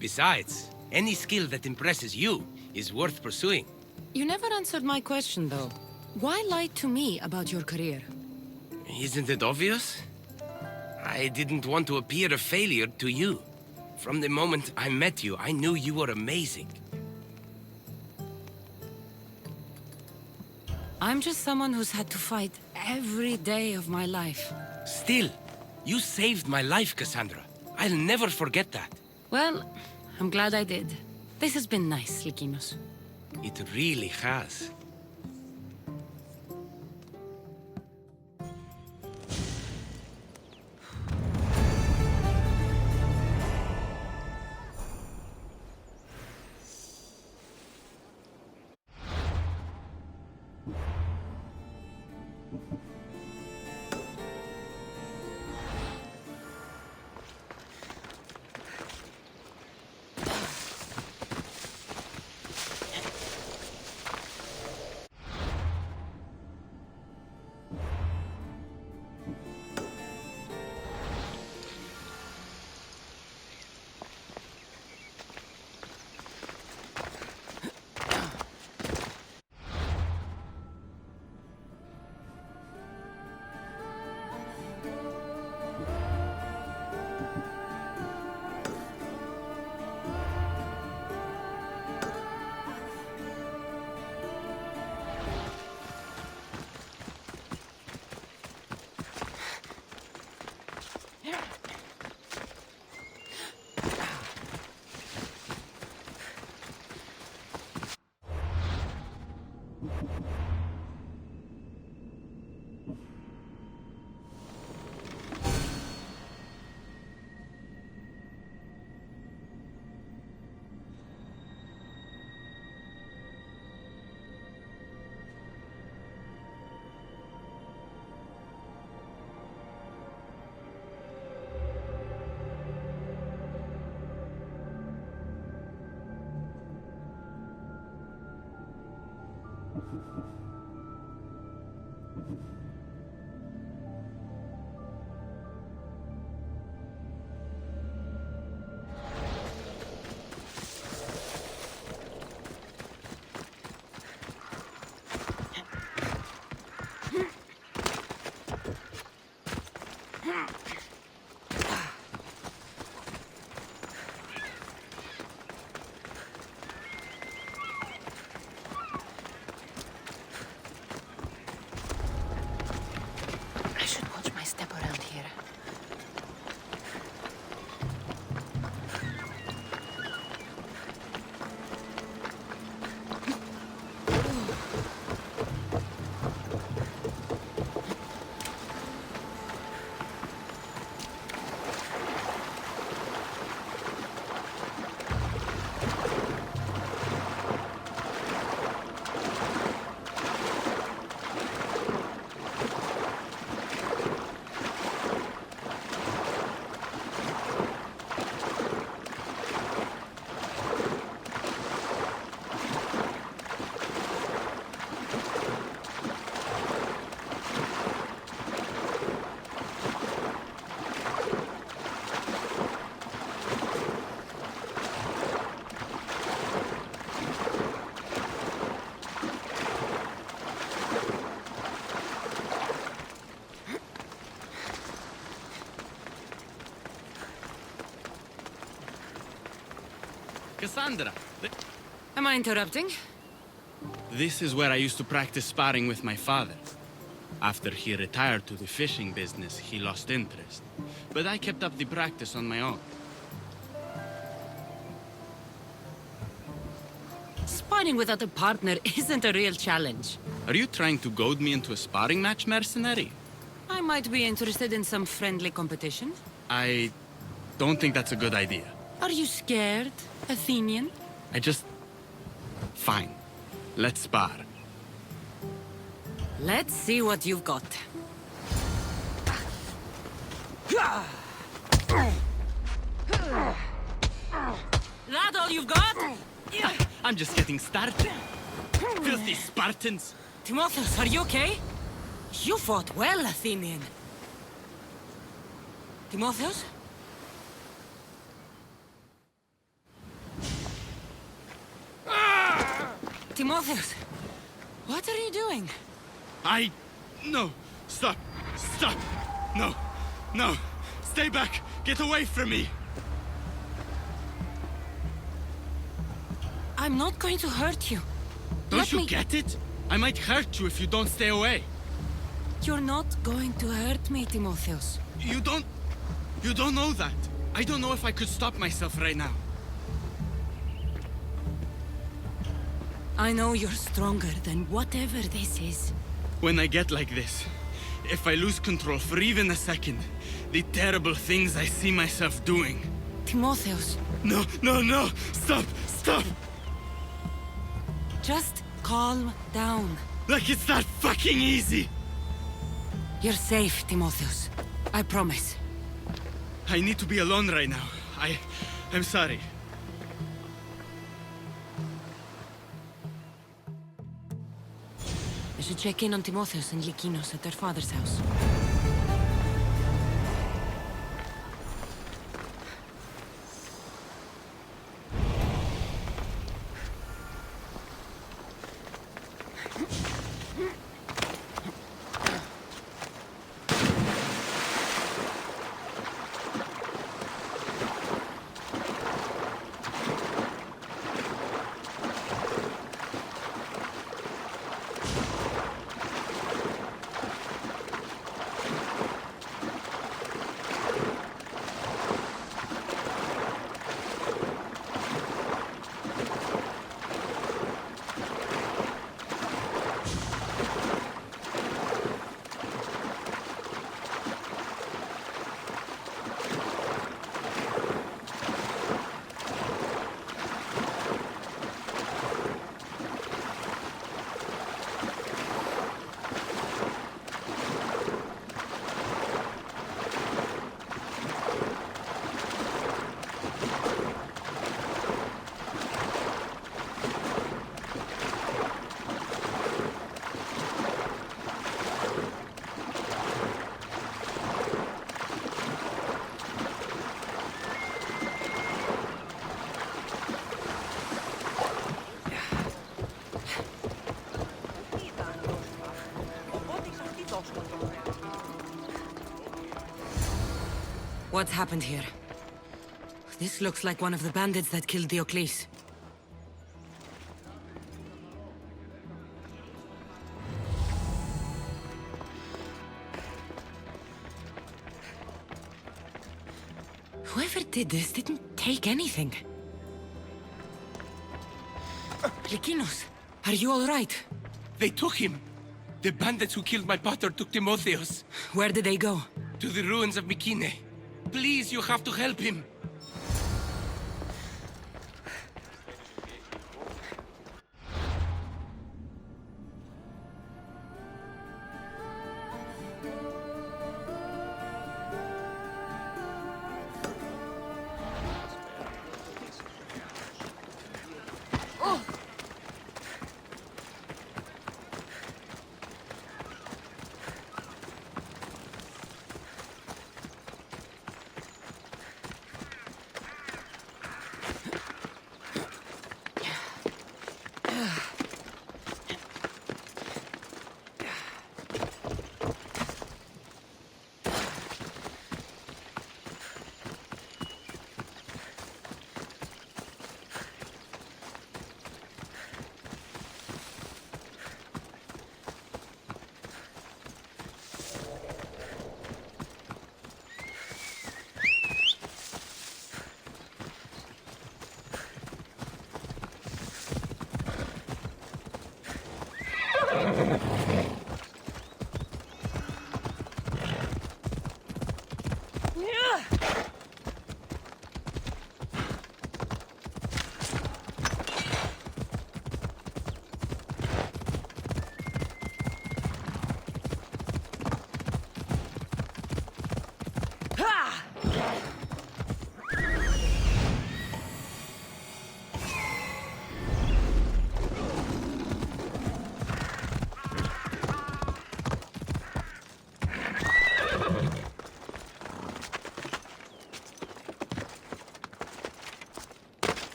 Besides, any skill that impresses you is worth pursuing. You never answered my question, though. Why lie to me about your career? Isn't it obvious? I didn't want to appear a failure to you. From the moment I met you, I knew you were amazing. I'm just someone who's had to fight every day of my life. Still, you saved my life, Cassandra. I'll never forget that. Well, I'm glad I did. This has been nice, Lykinos. It really has. I should watch my step around here. Cassandra, Am I interrupting? this is where I used to practice sparring with my father. After he retired to the fishing business, he lost interest. But I kept up the practice on my own. Sparring without a partner isn't a real challenge. Are you trying to goad me into a sparring match, mercenary? I might be interested in some friendly competition. I don't think that's a good idea. Are you scared, Athenian? Fine. Let's spar. Let's see what you've got. That all you've got? I'm just getting started. Filthy Spartans! Timotheus, are you okay? You fought well, Athenian. Timotheus? Timotheus, what are you doing? No! Stop! Stop! No! No! Stay back! Get away from me! I'm not going to hurt you. Don't you get it? I might hurt you if you don't stay away. You're not going to hurt me, Timotheus. You don't know that. I don't know if I could stop myself right now. I know you're stronger than whatever this is. When I get like this, if I lose control for even a second, the terrible things I see myself doing. Timotheus. No, no, no! Stop! Stop! Just calm down. Like it's that fucking easy! You're safe, Timotheus. I promise. I need to be alone right now. I'm sorry. I should check in on Timotheus and Lykinos at their father's house. What's happened here? This looks like one of the bandits that killed Diocles. Whoever did this didn't take anything. Likinos, are you all right? They took him. The bandits who killed my pater took Timotheos. Where did they go? To the ruins of Mykine. Please, you have to help him.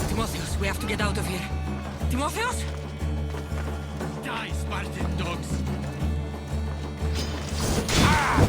Timotheos, we have to get out of here. Timotheos? Die, Spartan dogs! Ah!